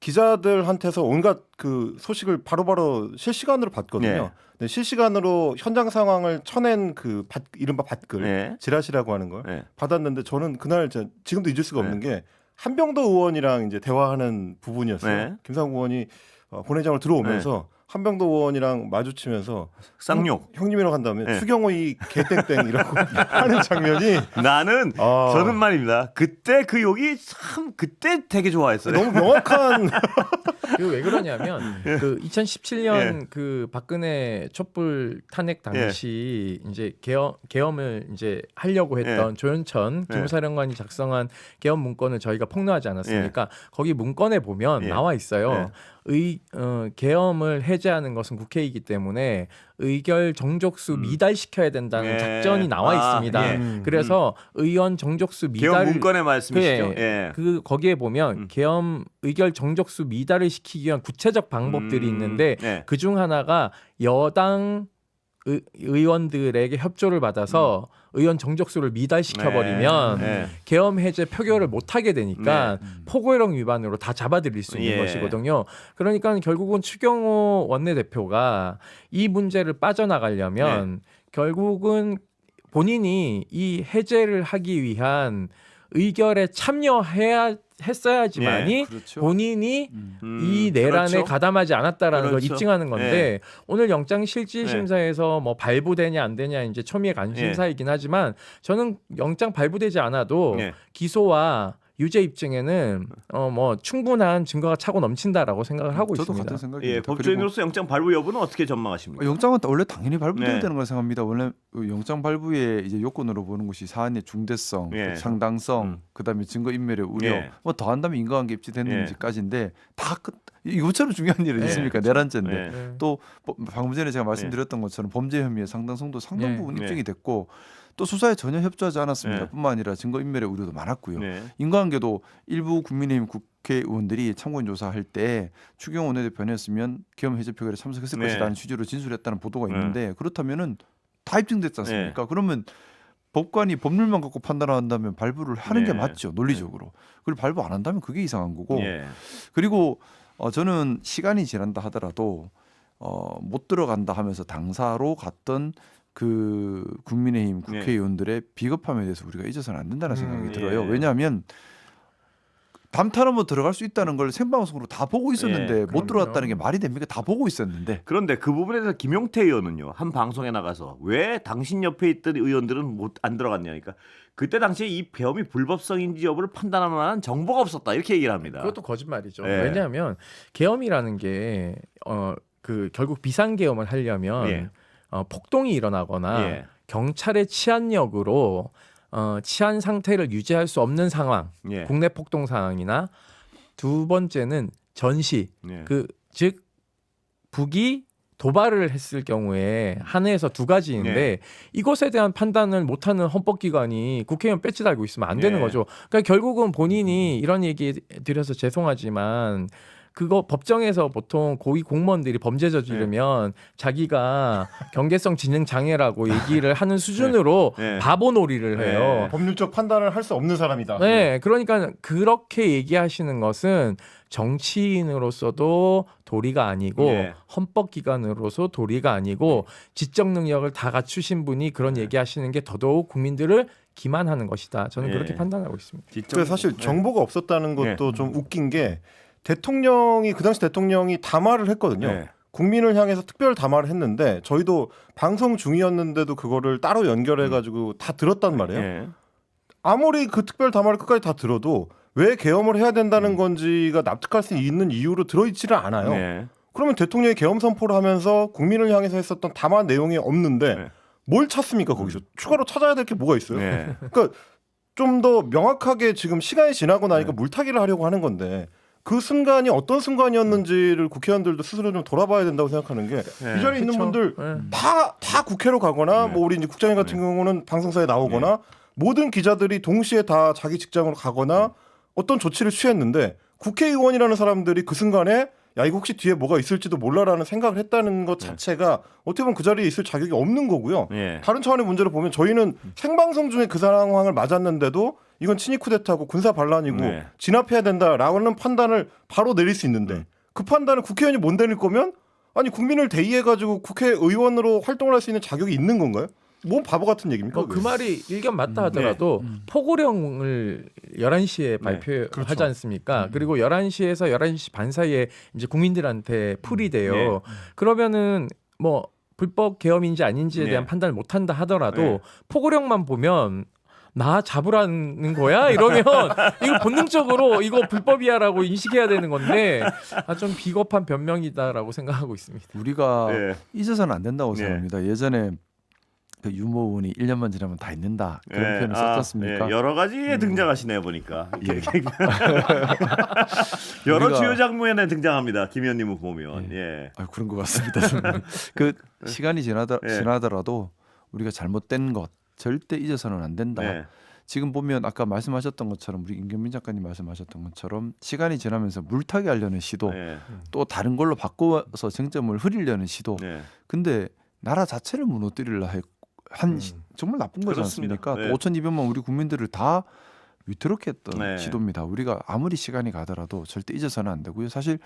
기자들한테서 온갖 그 소식을 바로바로 실시간으로 받거든요. 네, 실시간으로 현장 상황을 쳐낸 그 이른바 밭글 지라시라고 하는 걸 받았는데 저는 그날 지금도 잊을 수가 없는 게 한병도 의원이랑 이제 대화하는 부분이었어요. 김상국 의원이 본회의장을 들어오면서 한병도 의원이랑 마주치면서 쌍욕 형님이라고 한 다음에 추경호이 개땡땡이라고 하는 장면이 저는 말입니다. 그때 그 욕이 참 그때 되게 좋아했어요. 너무 명확한 그 왜 그러냐면 그 2017년 그 박근혜 촛불 탄핵 당시 이제 계엄을 이제 하려고 했던 조현천 기무사령관이 작성한 계엄 문건을 저희가 폭로하지 않았습니까? 거기 문건에 보면 나와 있어요. 계엄을 해제하는 것은 국회이기 때문에 의결 정족수 미달시켜야 된다는 작전이 나와 있습니다. 그래서 의원 정족수 미달 계엄 문건의 말씀이시죠? 거기에 보면 계엄 의결 정족수 미달을 시키기 위한 구체적 방법들이 있는데 그중 하나가 여당 의원들에게 협조를 받아서 의원 정족수를 미달시켜버리면 계엄 해제 표결을 못하게 되니까 포고령 위반으로 다 잡아들일 수 있는 것이거든요. 그러니까 결국은 추경호 원내대표가 이 문제를 빠져나가려면 결국은 본인이 이 해제를 하기 위한 의결에 했어야지만이 본인이 이 내란에 가담하지 않았다라는 걸 입증하는 건데 오늘 영장 실질 심사에서 뭐 발부되냐 안 되냐 이제 초미의 관심사이긴 하지만 저는 영장 발부되지 않아도 기소와 유죄 입증에는 뭐 충분한 증거가 차고 넘친다라고 생각을 하고 저도 있습니다. 같은 생각입니다. 법조인으로서 영장 발부 여부는 어떻게 전망하십니까? 영장은 원래 당연히 발부돼야 되는 걸 생각합니다. 원래 영장 발부의 이제 요건으로 보는 것이 사안의 중대성, 상당성, 그다음에 증거 인멸의 우려, 뭐 더한다면 인과관계 입증됐는지까지인데 다 이것처럼 중요한 일이 있습니까? 내란죄인데 또 방금 전에 제가 말씀드렸던 것처럼 범죄 혐의의 상당성도 상당 부분 입증이 됐고. 또 수사에 전혀 협조하지 않았습니다. 뿐만 아니라 증거인멸의 우려도 많았고요. 인과관계도 일부 국민의힘 국회의원들이 참고인 조사할 때 추경호 원내대표였으면 계엄 해제 표결에 참석했을 것이라는 취지로 진술했다는 보도가 있는데 그렇다면은 다 입증됐지 않습니까? 그러면 법관이 법률만 갖고 판단한다면 발부를 하는 게 맞죠. 논리적으로. 그리고 발부 안 한다면 그게 이상한 거고. 그리고 저는 시간이 지난다 하더라도 못 들어간다 하면서 당사로 갔던 그 국민의힘 국회의원들의 비겁함에 대해서 우리가 잊어서는 안 된다는 생각이 들어요. 왜냐하면 담탄 한번 들어갈 수 있다는 걸 생방송으로 다 보고 있었는데 못 들어왔다는 게 말이 됩니까? 다 보고 있었는데. 그런데 그 부분에 대해서 김용태 의원은요. 한 방송에 나가서 왜 당신 옆에 있던 의원들은 안 들어갔냐니까. 그때 당시에 이 계엄이 불법성인지 여부를 판단할 만한 정보가 없었다. 이렇게 얘기를 합니다. 그것도 거짓말이죠. 예. 왜냐하면 계엄이라는 게 결국 비상계엄을 하려면 예. 폭동이 일어나거나 예. 경찰의 치안력으로 치안 상태를 유지할 수 없는 상황, 예. 국내 폭동 상황이나 두 번째는 전시, 예. 즉 북이 도발을 했을 경우에 한 해에서 두 가지인데 예. 이것에 대한 판단을 못하는 헌법기관이 국회의원 배지 달고 있으면 안 되는 예. 거죠. 그러니까 결국은 본인이 이런 얘기 드려서 죄송하지만 그거 법정에서 보통 고위 공무원들이 범죄 저지르면 자기가 경계성 지능 장애라고 얘기를 하는 수준으로 바보 놀이를 해요. 법률적 판단을 할 수 없는 사람이다. 네, 그러니까 그렇게 얘기하시는 것은 정치인으로서도 도리가 아니고 헌법기관으로서 도리가 아니고 지적 능력을 다 갖추신 분이 그런 얘기하시는 게 더더욱 국민들을 기만하는 것이다. 저는 그렇게 판단하고 있습니다. 그래서 사실 정보가 없었다는 것도 좀 웃긴 게 대통령이 그 당시 대통령이 담화를 했거든요. 국민을 향해서 특별 담화를 했는데 저희도 방송 중이었는데도 그거를 따로 연결해가지고 다 들었단 말이에요. 아무리 그 특별 담화를 끝까지 다 들어도 왜 계엄을 해야 된다는 건지가 납득할 수 있는 이유로 들어있지를 않아요. 그러면 대통령이 계엄 선포를 하면서 국민을 향해서 했었던 담화 내용이 없는데 뭘 찾습니까 거기서? 추가로 찾아야 될 게 뭐가 있어요? 그러니까 좀 더 명확하게 지금 시간이 지나고 나니까 물타기를 하려고 하는 건데 그 순간이 어떤 순간이었는지를 국회의원들도 스스로 좀 돌아봐야 된다고 생각하는 게 이 자리에 있는 분들 다 국회로 가거나 뭐 우리 이제 국장님 같은 경우는 방송사에 나오거나 모든 기자들이 동시에 다 자기 직장으로 가거나 어떤 조치를 취했는데 국회의원이라는 사람들이 그 순간에 야 이거 혹시 뒤에 뭐가 있을지도 몰라라는 생각을 했다는 것 자체가 어떻게 보면 그 자리에 있을 자격이 없는 거고요. 다른 차원의 문제를 보면 저희는 생방송 중에 그 상황을 맞았는데도 이건 친위 쿠데타고 군사 반란이고 진압해야 된다라는 판단을 바로 내릴 수 있는데 그 판단을 국회의원이 못 내릴 거면 아니 국민을 대의해가지고 국회의원으로 활동을 할 수 있는 자격이 있는 건가요? 뭔 바보 같은 얘기입니까? 그 말이 일견 맞다 하더라도 포고령을 11시에 발표하지 않습니까? 그리고 11시에서 11시 반 사이에 이제 국민들한테 풀이돼요. 그러면은 뭐 불법 계엄인지 아닌지에 대한 판단을 못 한다 하더라도 포고령만 보면 나 잡으라는 거야? 이러면 이거 본능적으로 이거 불법이야라고 인식해야 되는 건데 좀 비겁한 변명이다라고 생각하고 있습니다. 우리가 잊어서는 안 된다고 생각합니다. 예전에 그 유모 의원이 1년만 지나면 다 잊는다 그런 표현을 썼지 않습니까? 여러 가지에 등장하시네요 보니까. 여러 주요 장면에 등장합니다. 김 의원님을 보면. 그런 것 같습니다. 그 시간이 지나더라도 우리가 잘못된 것 절대 잊어서는 안 된다. 지금 보면 아까 말씀하셨던 것처럼 우리 임경민 작가님 말씀하셨던 것처럼 시간이 지나면서 물타기 하려는 시도 또 다른 걸로 바꿔서 쟁점을 흐리려는 시도 근데 나라 자체를 무너뜨리려 정말 나쁜 거지 않습니까? 또 5,200만 우리 국민들을 다 위태롭게 했던 시도입니다. 우리가 아무리 시간이 가더라도 절대 잊어서는 안 되고요. 사실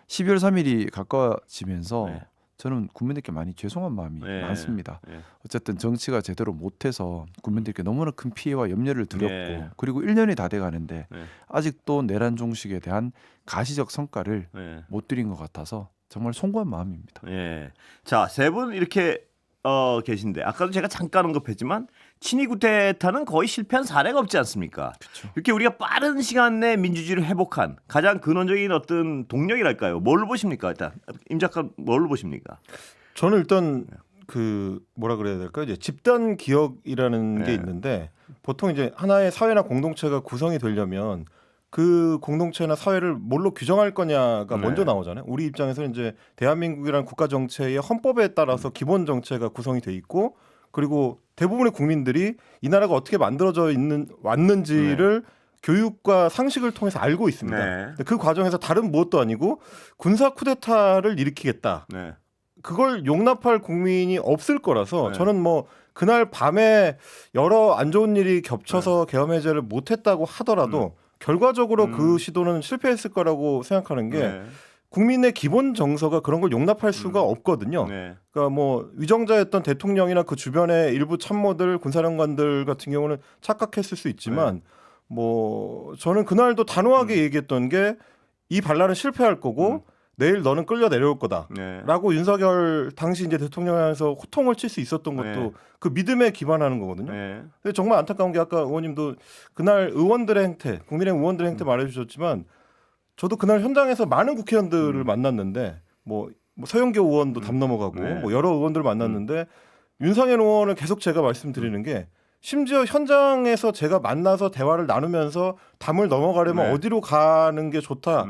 12월 3일이 가까워지면서 저는 국민들께 많이 죄송한 마음이 많습니다. 어쨌든 정치가 제대로 못해서 국민들께 너무나 큰 피해와 염려를 드렸고 그리고 1년이 다 돼가는데 아직도 내란 종식에 대한 가시적 성과를 못 드린 것 같아서 정말 송구한 마음입니다. 자, 세 분 이렇게 계신데 아까도 제가 잠깐 언급했지만 친위 쿠데타는 거의 실패한 사례가 없지 않습니까? 이렇게 우리가 빠른 시간 내에 민주주의를 회복한 가장 근원적인 어떤 동력이랄까요? 뭘로 보십니까? 일단 임 작가 뭘로 보십니까? 저는 일단 그 뭐라 그래야 될까요? 이제 집단 기억이라는 게 있는데 보통 이제 하나의 사회나 공동체가 구성이 되려면 그 공동체나 사회를 뭘로 규정할 거냐가 먼저 나오잖아요. 우리 입장에서는 이제 대한민국이라는 국가 정체의 헌법에 따라서 기본 정체가 구성이 돼 있고 그리고 대부분의 국민들이 이 나라가 어떻게 만들어져 왔는지를 교육과 상식을 통해서 알고 있습니다. 그 과정에서 다른 무엇도 아니고 군사 쿠데타를 일으키겠다. 그걸 용납할 국민이 없을 거라서 저는 뭐 그날 밤에 여러 안 좋은 일이 겹쳐서 계엄 해제를 못했다고 하더라도 결과적으로 그 시도는 실패했을 거라고 생각하는 게 국민의 기본 정서가 그런 걸 용납할 수가 없거든요. 그러니까 뭐 위정자였던 대통령이나 그 주변의 일부 참모들, 군사령관들 같은 경우는 착각했을 수 있지만 뭐 저는 그날도 단호하게 얘기했던 게 이 반란은 실패할 거고 내일 너는 끌려 내려올 거다라고 윤석열 당시 이제 대통령에서 호통을 칠 수 있었던 것도 그 믿음에 기반하는 거거든요. 근데 정말 안타까운 게 아까 의원님도 그날 의원들의 행태, 국민의힘 의원들의 행태 말해주셨지만 저도 그날 현장에서 많은 국회의원들을 만났는데 뭐 서영교 의원도 담 넘어가고 뭐 여러 의원들을 만났는데 윤상현 의원을 계속 제가 말씀드리는 게 심지어 현장에서 제가 만나서 대화를 나누면서 담을 넘어가려면 어디로 가는 게 좋다.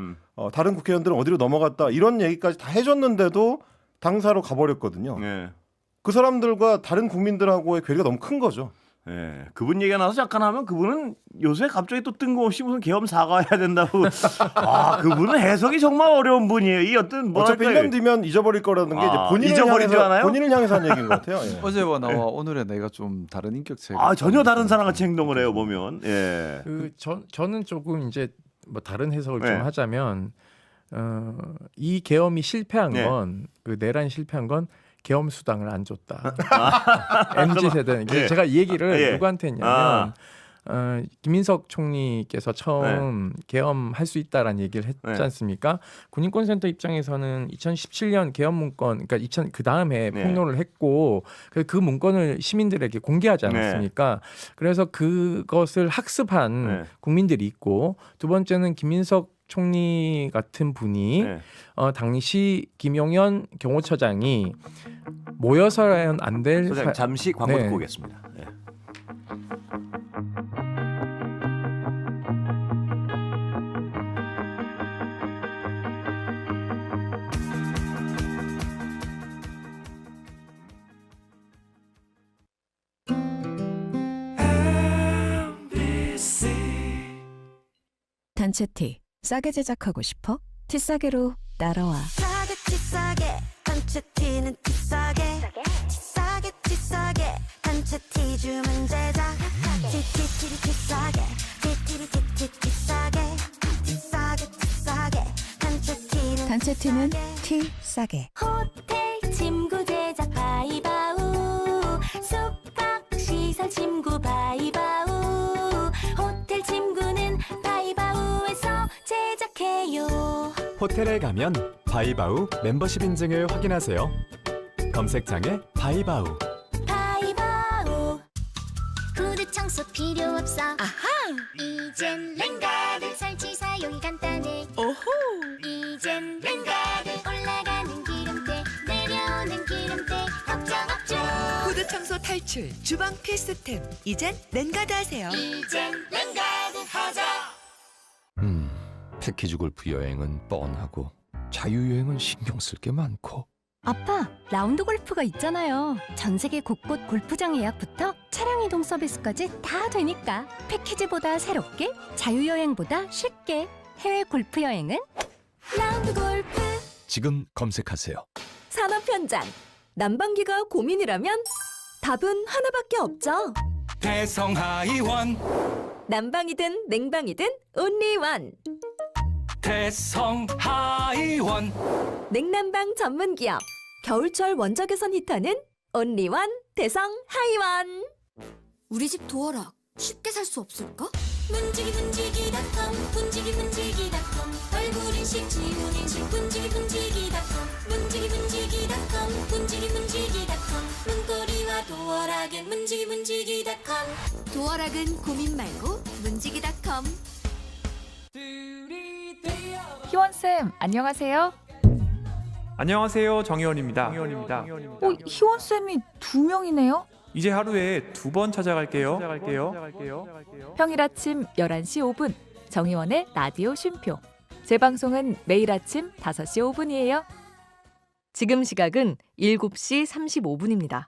다른 국회의원들은 어디로 넘어갔다. 이런 얘기까지 다 해줬는데도 당사로 가버렸거든요. 그 사람들과 다른 국민들하고의 괴리가 너무 큰 거죠. 예, 그분 얘기가 나서 잠깐 하면 그분은 요새 갑자기 또 뜬금없이 무슨 계엄 사과해야 된다고. 아, 그분은 해석이 정말 어려운 분이에요. 이 어떤 어차피 1년 뒤면 잊어버릴 거라는 게 이제 본인을 향해서 한 얘기인 것 같아요. 예. 어제와 나와 오늘의 내가 좀 다른 인격체가. 아, 전혀 다른 사람 같이 행동을 해요 보면. 예. 저는 조금 이제 뭐 다른 해석을 좀 하자면 이 계엄이 실패한 건 그 내란이 실패한 건 계엄 수당을 안 줬다. MZ 세대는 제가 이 얘기를 누구한테 했냐면 김인석 총리께서 처음 계엄할 수 있다라는 얘기를 했지 않습니까? 군인권센터 입장에서는 2017년 계엄 문건, 그러니까 그 다음에 폭로를 했고 그 문건을 시민들에게 공개하지 않았습니까? 그래서 그것을 학습한 국민들이 있고 두 번째는 김인석 총리 같은 분이 당시 김용현 경호처장이 모여서는 안 될 잠시 광고 듣고 오겠습니다. 네. 단체 티 싸게 제작하고 싶어? 티 싸게로 따라와. 싸게 티 싸게 단체 티는 티 싸게 티 싸게 티 싸게 단체 티 주문 제작 티티티리 티 싸게 티티리 티티 싸게 티 싸게 티 싸게 단체 티는 티 싸게. 호텔 침구 제작 바이바우 숙박 시설 침구 바이바우 호텔 침구는 바이바우에서 제작해요. 호텔에 가면 바이바우 멤버십 인증을 확인하세요. 검색창에 바이바우. 바이바우 구두 청소 필요 없어. 아하. 이젠 랭가드 설치 사용이 간단해. 오호. 이젠 랭가드 올라가는 기름때 내려오는 기름때 걱정 없죠. 구두 청소 탈출 주방 필수템. 이젠 랭가드 하세요. 이젠 랭가드 하자. 패키지 골프 여행은 뻔하고 자유여행은 신경 쓸 게 많고. 아빠, 라운드 골프가 있잖아요. 전 세계 곳곳 골프장 예약부터 차량 이동 서비스까지 다 되니까 패키지보다 새롭게, 자유여행보다 쉽게. 해외 골프 여행은 라운드 골프. 지금 검색하세요. 산업 현장. 난방기가 고민이라면 답은 하나밖에 없죠. 대성하이원. 난방이든 냉방이든 온리원. 대성하이원. 냉난방 전문 기업. 겨울철 원적외선 히터는 온리원 대성하이원. 우리 집 도어락 쉽게 살 수 없을까? 문지기문지기닷컴 문지기문지기닷컴 얼굴 인식 지문 인식 문지기문지기닷컴 문지기문지기닷컴 문지기문지기닷컴 문고리와 도어락은 문지기문지기닷컴 도어락은 고민 말고 문지기닷컴. 희원쌤, 안녕하세요. 안녕하세요. 정희원입니다. 희원쌤이 2명이네요? 이제 하루에 2번 찾아갈게요. 평일 아침 11시 5분 정희원의 라디오 쉼표. 재방송은 매일 아침 5시 5분이에요. 지금 시각은 7시 35분입니다.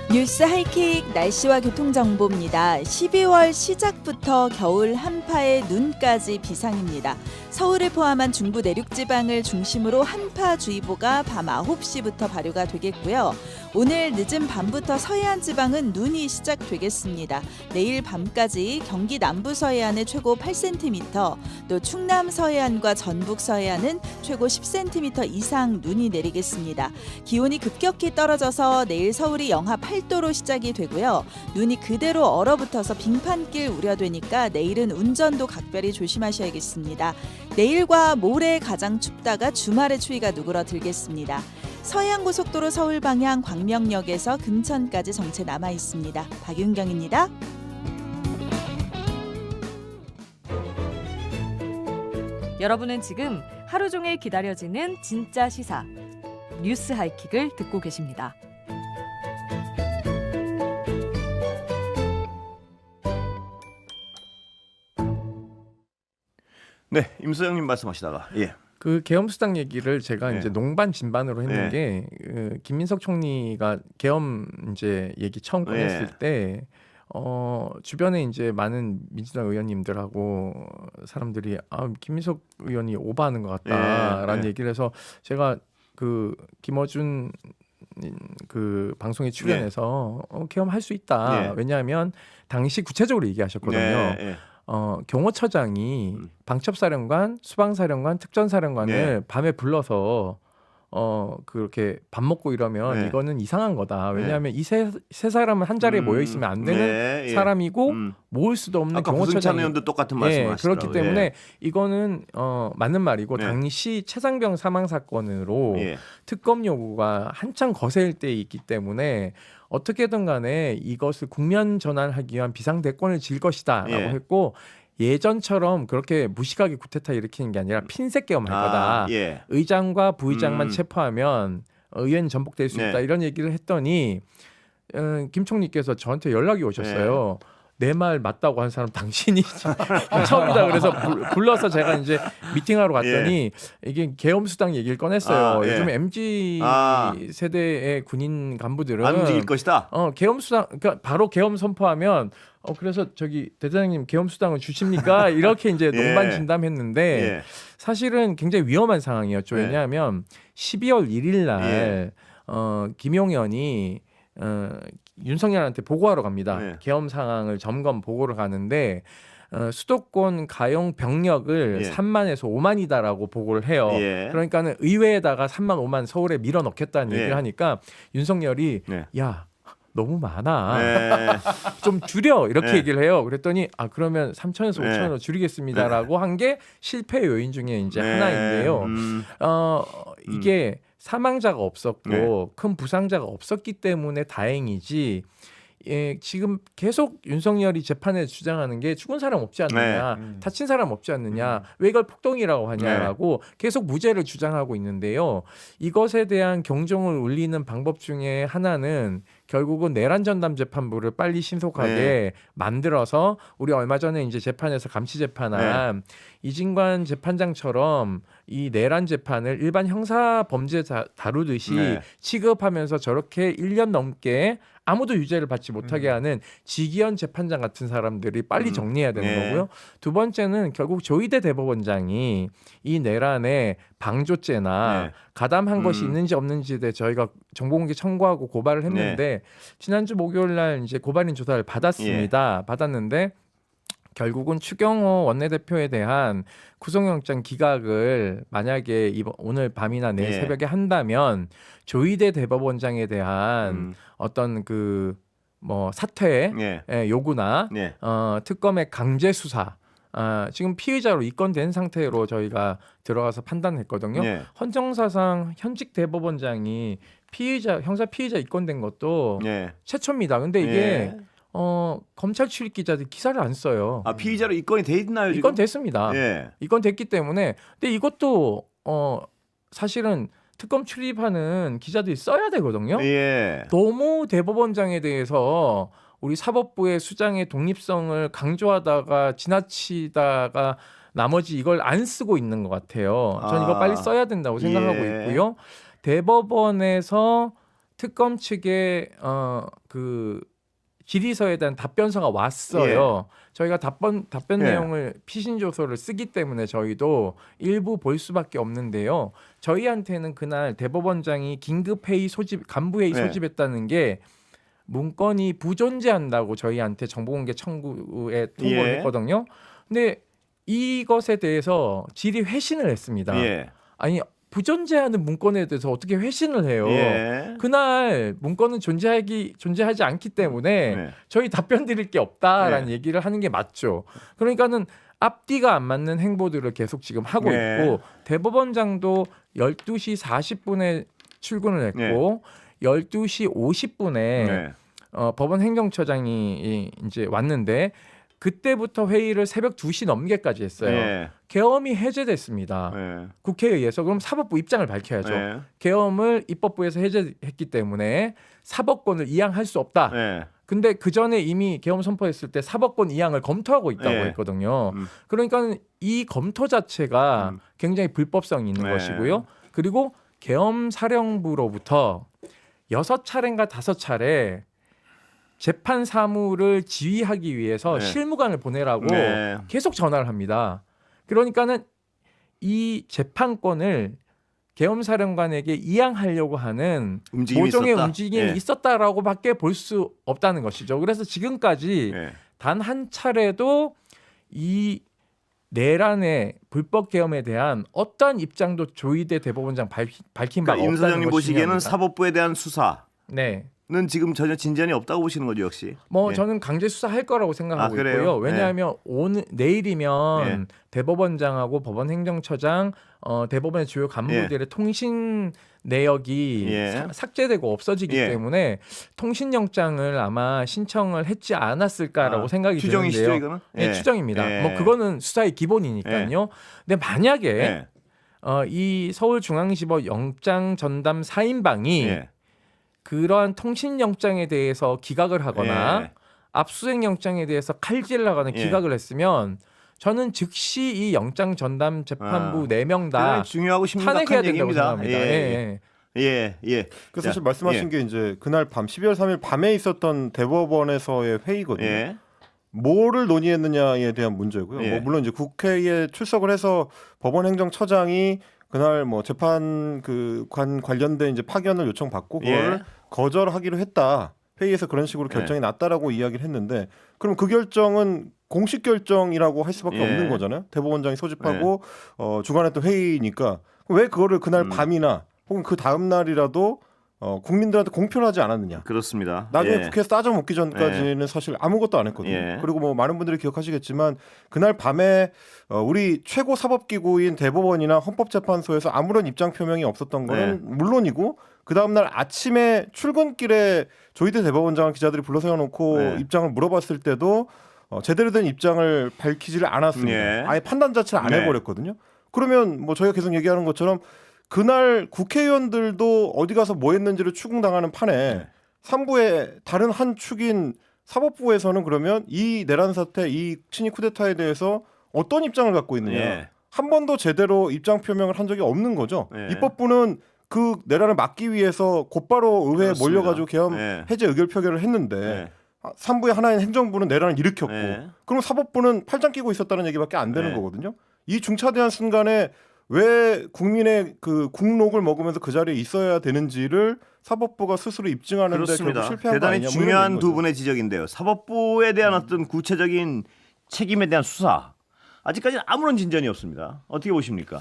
뉴스 하이킥 날씨와 교통정보입니다. 12월 시작부터 겨울 한파에 눈까지 비상입니다. 서울을 포함한 중부 내륙지방을 중심으로 한파주의보가 밤 9시부터 발효가 되겠고요. 오늘 늦은 밤부터 서해안 지방은 눈이 시작되겠습니다. 내일 밤까지 경기 남부 서해안에 최고 8cm, 또 충남 서해안과 전북 서해안은 최고 10cm 이상 눈이 내리겠습니다. 기온이 급격히 떨어져서 내일 서울이 영하 8도로 시작이 되고요. 눈이 그대로 얼어붙어서 빙판길 우려되니까 내일은 운전도 각별히 조심하셔야겠습니다. 내일과 모레 가장 춥다가 주말에 추위가 누그러들겠습니다. 서해안고속도로 서울 방향 광명역에서 금천까지 정체 남아 있습니다. 박윤경입니다. 여러분은 지금 하루 종일 기다려지는 진짜 시사 뉴스 하이킥을 듣고 계십니다. 네, 임소영님 말씀하시다가 그 계엄수당 얘기를 제가 예. 이제 농반 진반으로 했는 예. 게 김민석 총리가 계엄 이제 얘기 처음 꺼냈을 때 주변에 이제 많은 민주당 의원님들하고 사람들이 김민석 의원이 오버하는 것 같다라는 얘기를 해서 제가 그 김어준 그 방송에 출연해서 계엄할 수 있다. 왜냐하면 당시 구체적으로 얘기하셨거든요. 경호처장이 방첩사령관, 수방사령관, 특전사령관을 밤에 불러서 그렇게 밥 먹고 이러면 이거는 이상한 거다. 왜냐하면 이 세 사람은 한 자리에 모여 있으면 안 되는 사람이고 모을 수도 없는 아까 경호처장이 부승찬 의원도 똑같은 말씀하시더라고요. 그렇기 때문에 이거는 맞는 말이고 당시 최상병 사망 사건으로 특검 요구가 한창 거세일 때 있기 때문에 어떻게든 간에 이것을 국면 전환하기 위한 비상대권을 질 것이다라고 했고 예전처럼 그렇게 무식하게 쿠데타 일으키는 게 아니라 핀셋 계엄할 거다. 의장과 부의장만 체포하면 의원 전복될 수 있다. 이런 얘기를 했더니 김 총리께서 저한테 연락이 오셨어요. 내 말 맞다고 한 사람 당신이 처음이다. 그래서 불러서 제가 이제 미팅하러 갔더니 이게 계엄수당 얘기를 꺼냈어요. 요즘 MZ 세대의 군인 간부들은 안 움직일 것이다. 계엄수당, 그러니까 바로 계엄 선포하면 그래서 저기 대장님 계엄수당을 주십니까? 이렇게 이제 농반 진담했는데 사실은 굉장히 위험한 상황이었죠. 왜냐하면 12월 1일 날 김용현이 윤석열한테 보고하러 갑니다. 계엄 상황을 점검 보고를 가는데 수도권 가용 병력을 3만에서 5만이다라고 보고를 해요. 그러니까는 의회에다가 3만 5만 서울에 밀어넣겠다는 얘기를 하니까 윤석열이 야 너무 많아. 좀 줄여 이렇게 얘기를 해요. 그랬더니 그러면 3천에서 5천으로 줄이겠습니다라고 한 게 실패 요인 중에 이제 하나인데요. 이게 사망자가 없었고 큰 부상자가 없었기 때문에 다행이지. 지금 계속 윤석열이 재판에 주장하는 게 죽은 사람 없지 않느냐, 다친 사람 없지 않느냐, 왜 이걸 폭동이라고 하냐라고 계속 무죄를 주장하고 있는데요. 이것에 대한 경종을 울리는 방법 중에 하나는 결국은 내란 전담 재판부를 빨리 신속하게 만들어서 우리 얼마 전에 이제 재판에서 감시 재판한 이진관 재판장처럼 이 내란 재판을 일반 형사 범죄 다루듯이 취급하면서 저렇게 1년 넘게 아무도 유죄를 받지 못하게 하는 지기현 재판장 같은 사람들이 빨리 정리해야 되는 거고요. 두 번째는 결국 조희대 대법원장이 이 내란에 방조죄나 가담한 것이 있는지 없는지에 대해 저희가 정보공개 청구하고 고발을 했는데 지난주 목요일 날 이제 고발인 조사를 받았습니다. 받았는데 결국은 추경호 원내대표에 대한 구속영장 기각을 만약에 오늘 밤이나 내일 새벽에 한다면 조희대 대법원장에 대한 어떤 그 뭐 사퇴 요구나 특검의 강제 수사 지금 피의자로 입건된 상태로 저희가 들어가서 판단했거든요. 헌정사상 현직 대법원장이 형사 피의자 입건된 것도 최초입니다. 근데 이게 검찰 출입 기자들 기사를 안 써요. 피의자로 입건이 돼 있나요? 지금? 입건됐습니다. 입건됐기 때문에 근데 이것도 사실은 특검 출입하는 기자들이 써야 되거든요. 너무 대법원장에 대해서 우리 사법부의 수장의 독립성을 강조하다가 지나치다가 나머지 이걸 안 쓰고 있는 것 같아요. 저는 이거 빨리 써야 된다고 생각하고 있고요. 대법원에서 특검 측에 그 질의서에 대한 답변서가 왔어요. 저희가 답변 내용을 피신 조서를 쓰기 때문에 저희도 일부 볼 수밖에 없는데요. 저희한테는 그날 대법원장이 긴급 회의 소집, 간부 회의 소집했다는 게 문건이 부존재한다고 저희한테 정보공개 청구에 통보를 했거든요. 근데 이것에 대해서 질의 회신을 했습니다. 아니 부존재하는 문건에 대해서 어떻게 회신을 해요? 그날 문건은 존재하지 않기 때문에 저희 답변 드릴 게 없다라는 얘기를 하는 게 맞죠. 그러니까는 앞뒤가 안 맞는 행보들을 계속 지금 하고 있고 대법원장도 12시 40분에 출근을 했고 12시 50분에 법원 행정처장이 이제 왔는데 그때부터 회의를 새벽 2시 넘게까지 했어요. 계엄이 해제됐습니다. 국회에 의해서. 그럼 사법부 입장을 밝혀야죠. 계엄을 입법부에서 해제했기 때문에 사법권을 이양할 수 없다. 근데 그 전에 이미 계엄 선포했을 때 사법권 이양을 검토하고 있다고 했거든요. 그러니까 이 검토 자체가 굉장히 불법성이 있는 것이고요. 그리고 계엄 사령부로부터 6차례인가 5차례 재판 사무를 지휘하기 위해서 실무관을 보내라고 계속 전화를 합니다. 그러니까는 이 재판권을 계엄사령관에게 이양하려고 하는 모종의 움직임이 있었다라고밖에 볼 수 없다는 것이죠. 그래서 지금까지 단 한 차례도 이 내란의 불법 계엄에 대한 어떠한 입장도 조희대 대법원장 밝힌 바가 없다는 임 소장님 것이 보시기에는 중요합니다. 사법부에 대한 수사는 지금 전혀 진전이 없다고 보시는 거죠, 역시. 저는 강제 수사할 거라고 생각하고 있고요. 왜냐하면 내일이면 대법원장하고 법원행정처장, 대법원의 주요 간부들의 통신 내역이 삭제되고 없어지기 때문에 통신영장을 아마 신청을 했지 않았을까라고 생각이 추정이시죠, 드는데요. 이거는? 추정입니다. 뭐 그거는 수사의 기본이니까요. 근데 만약에 이 서울중앙지법 영장 전담 4인방이 그러한 통신영장에 대해서 기각을 하거나 압수수색영장에 대해서 칼질을 하거나 기각을 했으면 저는 즉시 이 영장 전담 재판부 4명 다 중요하고 탄핵해야 심각한 된다고 얘기입니다. 생각합니다. 그 사실 말씀하신 게 이제 그날 밤 12월 3일 밤에 있었던 대법원에서의 회의거든요. 뭐를 논의했느냐에 대한 문제고요. 뭐 물론 이제 국회에 출석을 해서 법원행정처장이 그날 뭐 재판 관련된 이제 파견을 요청받고 그걸 거절하기로 했다. 회의에서 그런 식으로 결정이 났다라고 이야기를 했는데 그럼 그 결정은 공식 결정이라고 할 수밖에 없는 거잖아요. 대법원장이 소집하고 주관했던 회의니까 왜 그거를 그날 밤이나 혹은 그 다음 날이라도 국민들한테 공표를 하지 않았느냐. 그렇습니다. 나중에 국회에서 따져 먹기 전까지는 사실 아무것도 안 했거든요. 그리고 뭐 많은 분들이 기억하시겠지만 그날 밤에 우리 최고 사법기구인 대법원이나 헌법재판소에서 아무런 입장 표명이 없었던 거는 물론이고 그 다음날 아침에 출근길에 조희대 대법원장을 기자들이 불러 세워놓고 입장을 물어봤을 때도 제대로 된 입장을 밝히지를 않았습니다. 아예 판단 자체를 안 해버렸거든요. 그러면 뭐 저희가 계속 얘기하는 것처럼 그날 국회의원들도 어디 가서 뭐 했는지를 추궁당하는 판에 3부의 다른 한 축인 사법부에서는 그러면 이 내란 사태, 이 친위 쿠데타에 대해서 어떤 입장을 갖고 있느냐. 한 번도 제대로 입장 표명을 한 적이 없는 거죠. 입법부는 그 내란을 막기 위해서 곧바로 의회에 몰려가지고 계엄 해제 의결 표결을 했는데 3부의 하나인 행정부는 내란을 일으켰고 그럼 사법부는 팔짱 끼고 있었다는 얘기밖에 안 되는 거거든요. 이 중차대한 순간에 왜 국민의 그 국록을 먹으면서 그 자리에 있어야 되는지를 사법부가 스스로 입증하는 데 결국 실패한 거 대단히 아니냐. 중요한 두 분의 지적인데요. 사법부에 대한 어떤 구체적인 책임에 대한 수사 아직까지는 아무런 진전이 없습니다. 어떻게 보십니까?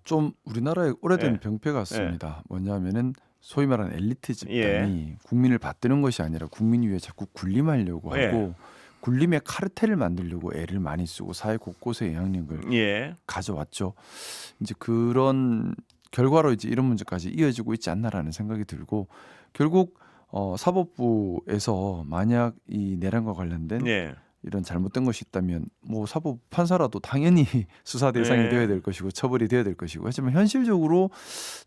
좀 우리나라의 오래된 병폐 같습니다. 뭐냐면은 소위 말하는 엘리트 집단이 국민을 받드는 것이 아니라 국민 위에 자꾸 군림하려고 하고 굴림의 카르텔을 만들려고 애를 많이 쓰고 사회 곳곳에 영향력을 가져왔죠. 이제 그런 결과로 이제 이런 문제까지 이어지고 있지 않나라는 생각이 들고 결국 사법부에서 만약 이 내란과 관련된 이런 잘못된 것이 있다면 뭐 사법 판사라도 당연히 수사 대상이 되어야 될 것이고 처벌이 되어야 될 것이고 하지만 현실적으로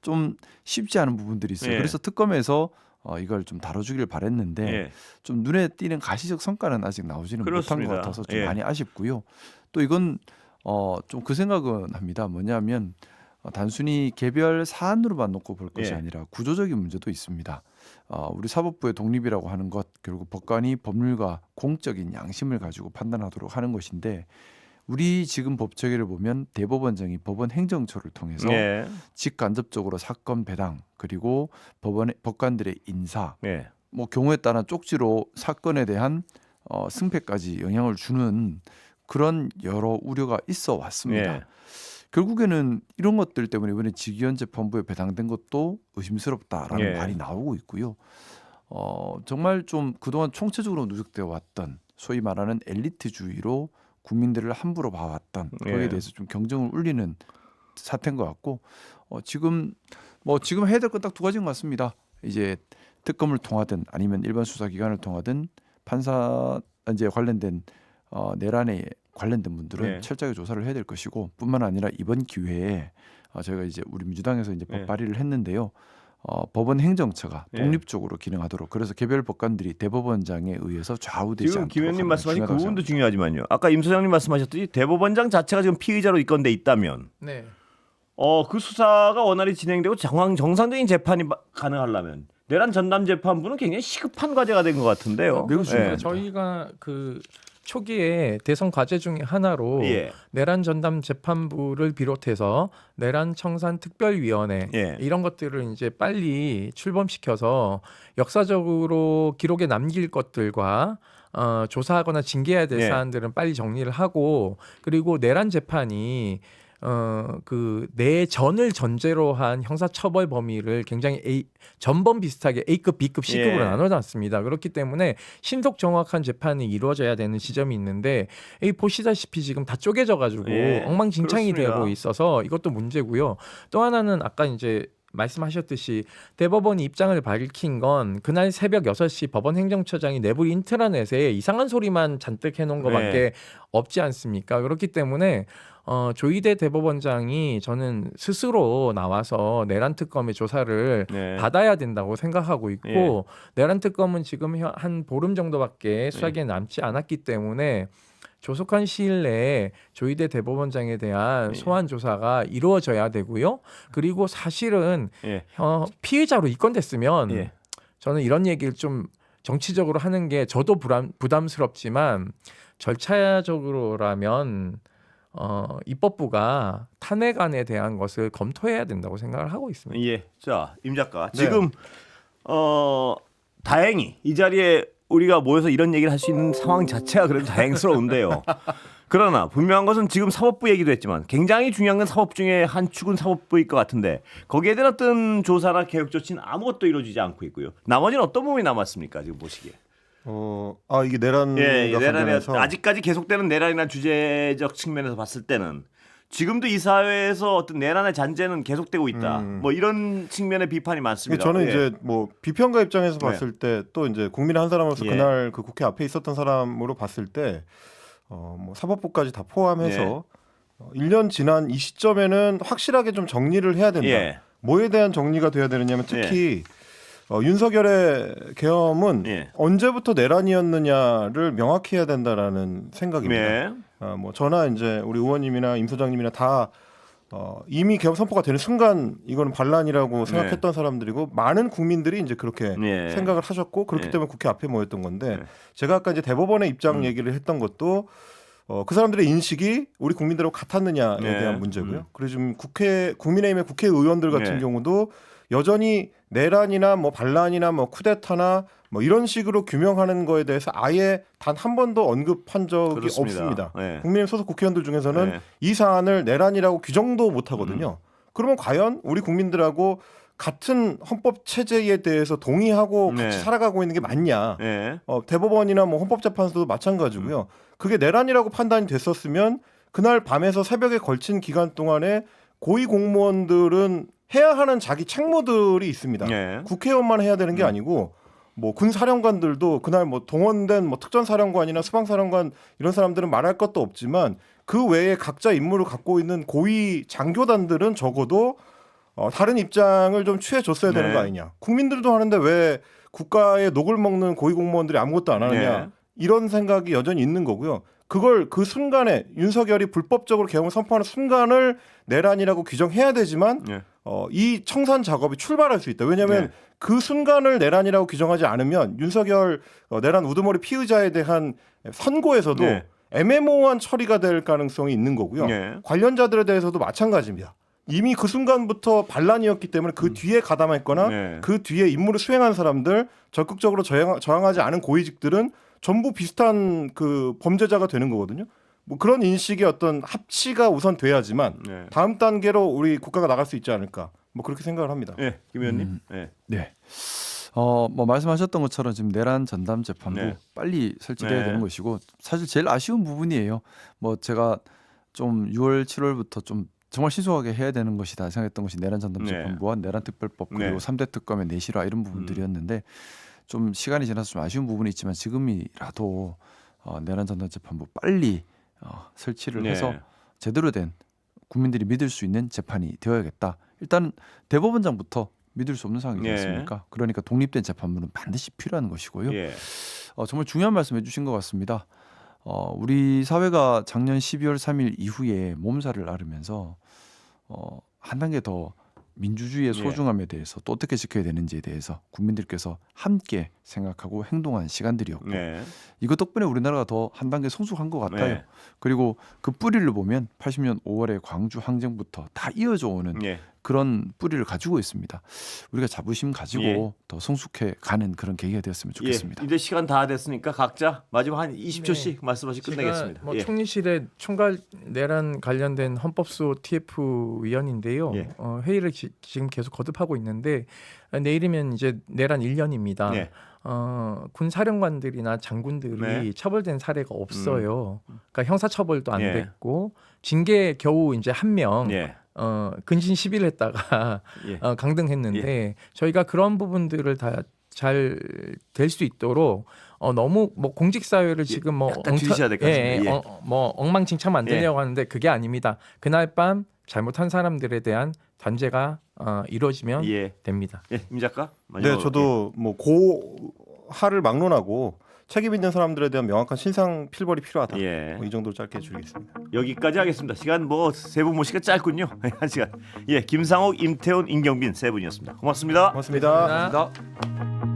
좀 쉽지 않은 부분들이 있어요. 그래서 특검에서 이걸 좀 다뤄주길 바랬는데 좀 눈에 띄는 가시적 성과는 아직 나오지는 못한 것 같아서 좀 많이 아쉽고요. 또 이건 좀 그 생각은 합니다. 뭐냐면 단순히 개별 사안으로만 놓고 볼 것이 예. 아니라 구조적인 문제도 있습니다. 우리 사법부의 독립이라고 하는 것, 결국 법관이 법률과 공적인 양심을 가지고 판단하도록 하는 것인데, 우리 지금 법 체계를 보면 대법원장이 법원 행정처를 통해서 예. 직간접적으로 사건 배당, 그리고 법관들의 인사, 예. 뭐 경우에 따라 쪽지로 사건에 대한 승패까지 영향을 주는 그런 여러 우려가 있어 왔습니다. 예. 결국에는 이런 것들 때문에 이번에 직위원 재판부에 배당된 것도 의심스럽다라는 예. 말이 나오고 있고요. 정말 좀 그동안 총체적으로 누적되어 왔던 소위 말하는 엘리트주의로 국민들을 함부로 봐왔던 거기에 예. 대해서 좀 경쟁을 울리는 사태인 것 같고, 지금 해야 될 건 딱 두 가지인 것 같습니다. 이제 특검을 통하든 아니면 일반 수사기관을 통하든 판사 이제 관련된 내란에 관련된 분들은 네. 철저하게 조사를 해야 될 것이고, 뿐만 아니라 이번 기회에 저희가 이제 우리 민주당에서 이제 법 네. 발의를 했는데요. 법원 행정처가 네. 독립적으로 기능하도록, 그래서 개별 법관들이 대법원장에 의해서 좌우되지 지금 않도록 김 의원님 하는 말씀하신 그 중요하다고 부분도 중요하지만요. 아까 임 소장님 말씀하셨듯이 대법원장 자체가 지금 피의자로 입건돼 있다면 네. 그 수사가 원활히 진행되고 정상적인 재판이 가능하려면 내란 전담 재판부는 굉장히 시급한 과제가 된 것 같은데요. 매우 중요합니다. 저희가 그 초기에 대선 과제 중에 하나로 예. 내란 전담 재판부를 비롯해서 내란 청산 특별위원회 예. 이런 것들을 이제 빨리 출범시켜서 역사적으로 기록에 남길 것들과 조사하거나 징계해야 될 예. 사안들은 빨리 정리를 하고, 그리고 내란 재판이 그 내전을 전제로 한 형사처벌 범위를 굉장히 전범 비슷하게 A급, B급, C급으로 예. 나눠놨습니다. 그렇기 때문에 신속 정확한 재판이 이루어져야 되는 지점이 있는데, 보시다시피 지금 다 쪼개져가지고 예. 엉망진창이 그렇습니다. 되고 있어서 이것도 문제고요. 또 하나는 아까 이제 말씀하셨듯이 대법원이 입장을 밝힌 건 그날 새벽 6시 법원 행정처장이 내부 인트라넷에 이상한 소리만 잔뜩 해놓은 것밖에 네. 없지 않습니까? 그렇기 때문에 조희대 대법원장이 저는 스스로 나와서 내란 특검의 조사를 네. 받아야 된다고 생각하고 있고, 예. 내란 특검은 지금 한 보름 정도밖에 수사기에 남지 않았기 때문에 조속한 시일 내에 조희대 대법원장에 대한 소환 조사가 이루어져야 되고요. 그리고 사실은 예. 피의자로 입건됐으면 예. 저는 이런 얘기를 좀 정치적으로 하는 게 저도 부담스럽지만, 절차적으로라면 입법부가 탄핵안에 대한 것을 검토해야 된다고 생각을 하고 있습니다. 예. 자, 임 작가. 네. 지금 다행히 이 자리에 우리가 모여서 이런 얘기를 할 수 있는 상황 자체가 그래도 다행스러운데요. 그러나 분명한 것은 지금 사법부 얘기도 했지만 굉장히 중요한 건 사법 중에 한 축은 사법부일 것 같은데, 거기에 대한 어떤 조사나 개혁 조치는 아무것도 이루어지지 않고 있고요. 나머지는 어떤 부분이 남았습니까? 지금 보시기에. 이게 내란과 내란에 관련해서 아직까지 계속되는 내란이나 주제적 측면에서 봤을 때는 지금도 이 사회에서 어떤 내란의 잔재는 계속되고 있다. 뭐 이런 측면의 비판이 많습니다. 저는 예. 이제 뭐 비평가 입장에서 네. 봤을 때, 또 이제 국민의 한 사람으로서 예. 그날 그 국회 앞에 있었던 사람으로 봤을 때, 뭐 사법부까지 다 포함해서 1년 지난 이 시점에는 확실하게 좀 정리를 해야 된다. 예. 뭐에 대한 정리가 돼야 되느냐면 특히 윤석열의 계엄은 언제부터 내란이었느냐를 명확히 해야 된다라는 생각입니다. 뭐 저나 이제 우리 의원님이나 임 소장님이나 다 이미 계엄 선포가 되는 순간 이거는 반란이라고 생각했던 사람들이고, 많은 국민들이 이제 그렇게 생각을 하셨고, 그렇기 때문에 국회 앞에 모였던 건데, 제가 아까 이제 대법원의 입장 얘기를 했던 것도 그 사람들의 인식이 우리 국민들하고 같았느냐에 대한 문제고요. 그리고 지금 국민의힘의 국회의원들 같은 경우도 여전히 내란이나 뭐 반란이나 뭐 쿠데타나 뭐 이런 식으로 규명하는 거에 대해서 아예 단 한 번도 언급한 적이 그렇습니다. 없습니다. 네. 국민의힘 소속 국회의원들 중에서는 이 사안을 내란이라고 규정도 못 하거든요. 그러면 과연 우리 국민들하고 같은 헌법 체제에 대해서 동의하고 같이 살아가고 있는 게 맞냐? 대법원이나 뭐 헌법재판소도 마찬가지고요. 그게 내란이라고 판단이 됐었으면 그날 밤에서 새벽에 걸친 기간 동안에 고위 공무원들은 해야 하는 자기 책무들이 있습니다. 국회의원만 해야 되는 게 아니고, 뭐 군사령관들도 그날 뭐 동원된 뭐 특전사령관이나 수방사령관 이런 사람들은 말할 것도 없지만, 그 외에 각자 임무를 갖고 있는 고위 장교단들은 적어도 다른 입장을 좀 취해줬어야 되는 거 아니냐. 국민들도 하는데 왜 국가의 녹을 먹는 고위 공무원들이 아무것도 안 하느냐. 이런 생각이 여전히 있는 거고요. 그걸 그 순간에 윤석열이 불법적으로 계엄을 선포하는 순간을 내란이라고 규정해야 되지만 이 청산 작업이 출발할 수 있다. 왜냐하면 그 순간을 내란이라고 규정하지 않으면 윤석열 내란 우두머리 피의자에 대한 선고에서도 애매모호한 처리가 될 가능성이 있는 거고요. 관련자들에 대해서도 마찬가지입니다. 이미 그 순간부터 반란이었기 때문에 그 뒤에 가담했거나 그 뒤에 임무를 수행한 사람들, 적극적으로 저항하지 않은 고위직들은 전부 비슷한 그 범죄자가 되는 거거든요. 뭐 그런 인식의 어떤 합치가 우선 돼야지만 다음 단계로 우리 국가가 나갈 수 있지 않을까. 뭐 그렇게 생각을 합니다. 네, 김 의원님. 네. 뭐 말씀하셨던 것처럼 지금 내란 전담 재판부 빨리 설치돼야 되는 것이고 사실 제일 아쉬운 부분이에요. 뭐 제가 좀 6월, 7월부터 좀 정말 신속하게 해야 되는 것이다 생각했던 것이 내란 전담 재판부와 내란 특별법 그리고 3대 특검의 내실화 이런 부분들이었는데 좀 시간이 지나서 좀 아쉬운 부분이 있지만 지금이라도 내란 전담 재판부 빨리 설치를 해서 제대로 된 국민들이 믿을 수 있는 재판이 되어야겠다. 일단 대법원장부터 믿을 수 없는 상황이지 않습니까? 그러니까 독립된 재판부는 반드시 필요한 것이고요. 정말 중요한 말씀 해주신 것 같습니다. 우리 사회가 작년 12월 3일 이후에 몸살을 앓으면서 한 단계 더 민주주의의 소중함에 대해서 또 어떻게 지켜야 되는지에 대해서 국민들께서 함께 생각하고 행동한 시간들이었고 이것 덕분에 우리나라가 더 한 단계 성숙한 것 같아요. 그리고 그 뿌리를 보면 80년 5월의 광주 항쟁부터 다 이어져 오는 그런 뿌리를 가지고 있습니다. 우리가 자부심 가지고 더 성숙해 가는 그런 계기가 되었으면 좋겠습니다. 이제 시간 다 됐으니까 각자 마지막 한 20초씩 말씀하시고 끝내겠습니다. 뭐 총리실의 총괄 내란 관련된 헌법수 TF 위원인데요. 회의를 지금 계속 거듭하고 있는데 내일이면 이제 내란 1년입니다. 군 사령관들이나 장군들이 처벌된 사례가 없어요. 그러니까 형사 처벌도 안 됐고 징계 겨우 이제 한 명 근신 시비를 했다가 강등했는데 저희가 그런 부분들을 다 잘 될 수 있도록 너무 뭐 공직 사회를 지금 뭐 줄이셔야 될 것 같습니다. 뭐 엉망진창 만들려고 하는데 그게 아닙니다. 그날 밤 잘못한 사람들에 대한 단죄가 이루어지면 됩니다. 임 작가. 네, 저도 뭐 고하를 막론하고 책임 있는 사람들에 대한 명확한 신상 필벌이 필요하다. 이 정도로 짧게 해주겠습니다. 여기까지 하겠습니다. 시간 뭐 세 분 모시기가 짧군요. 한 시간. 김상옥, 임태훈, 임경빈 세 분이었습니다. 고맙습니다. 고맙습니다. 감사합니다.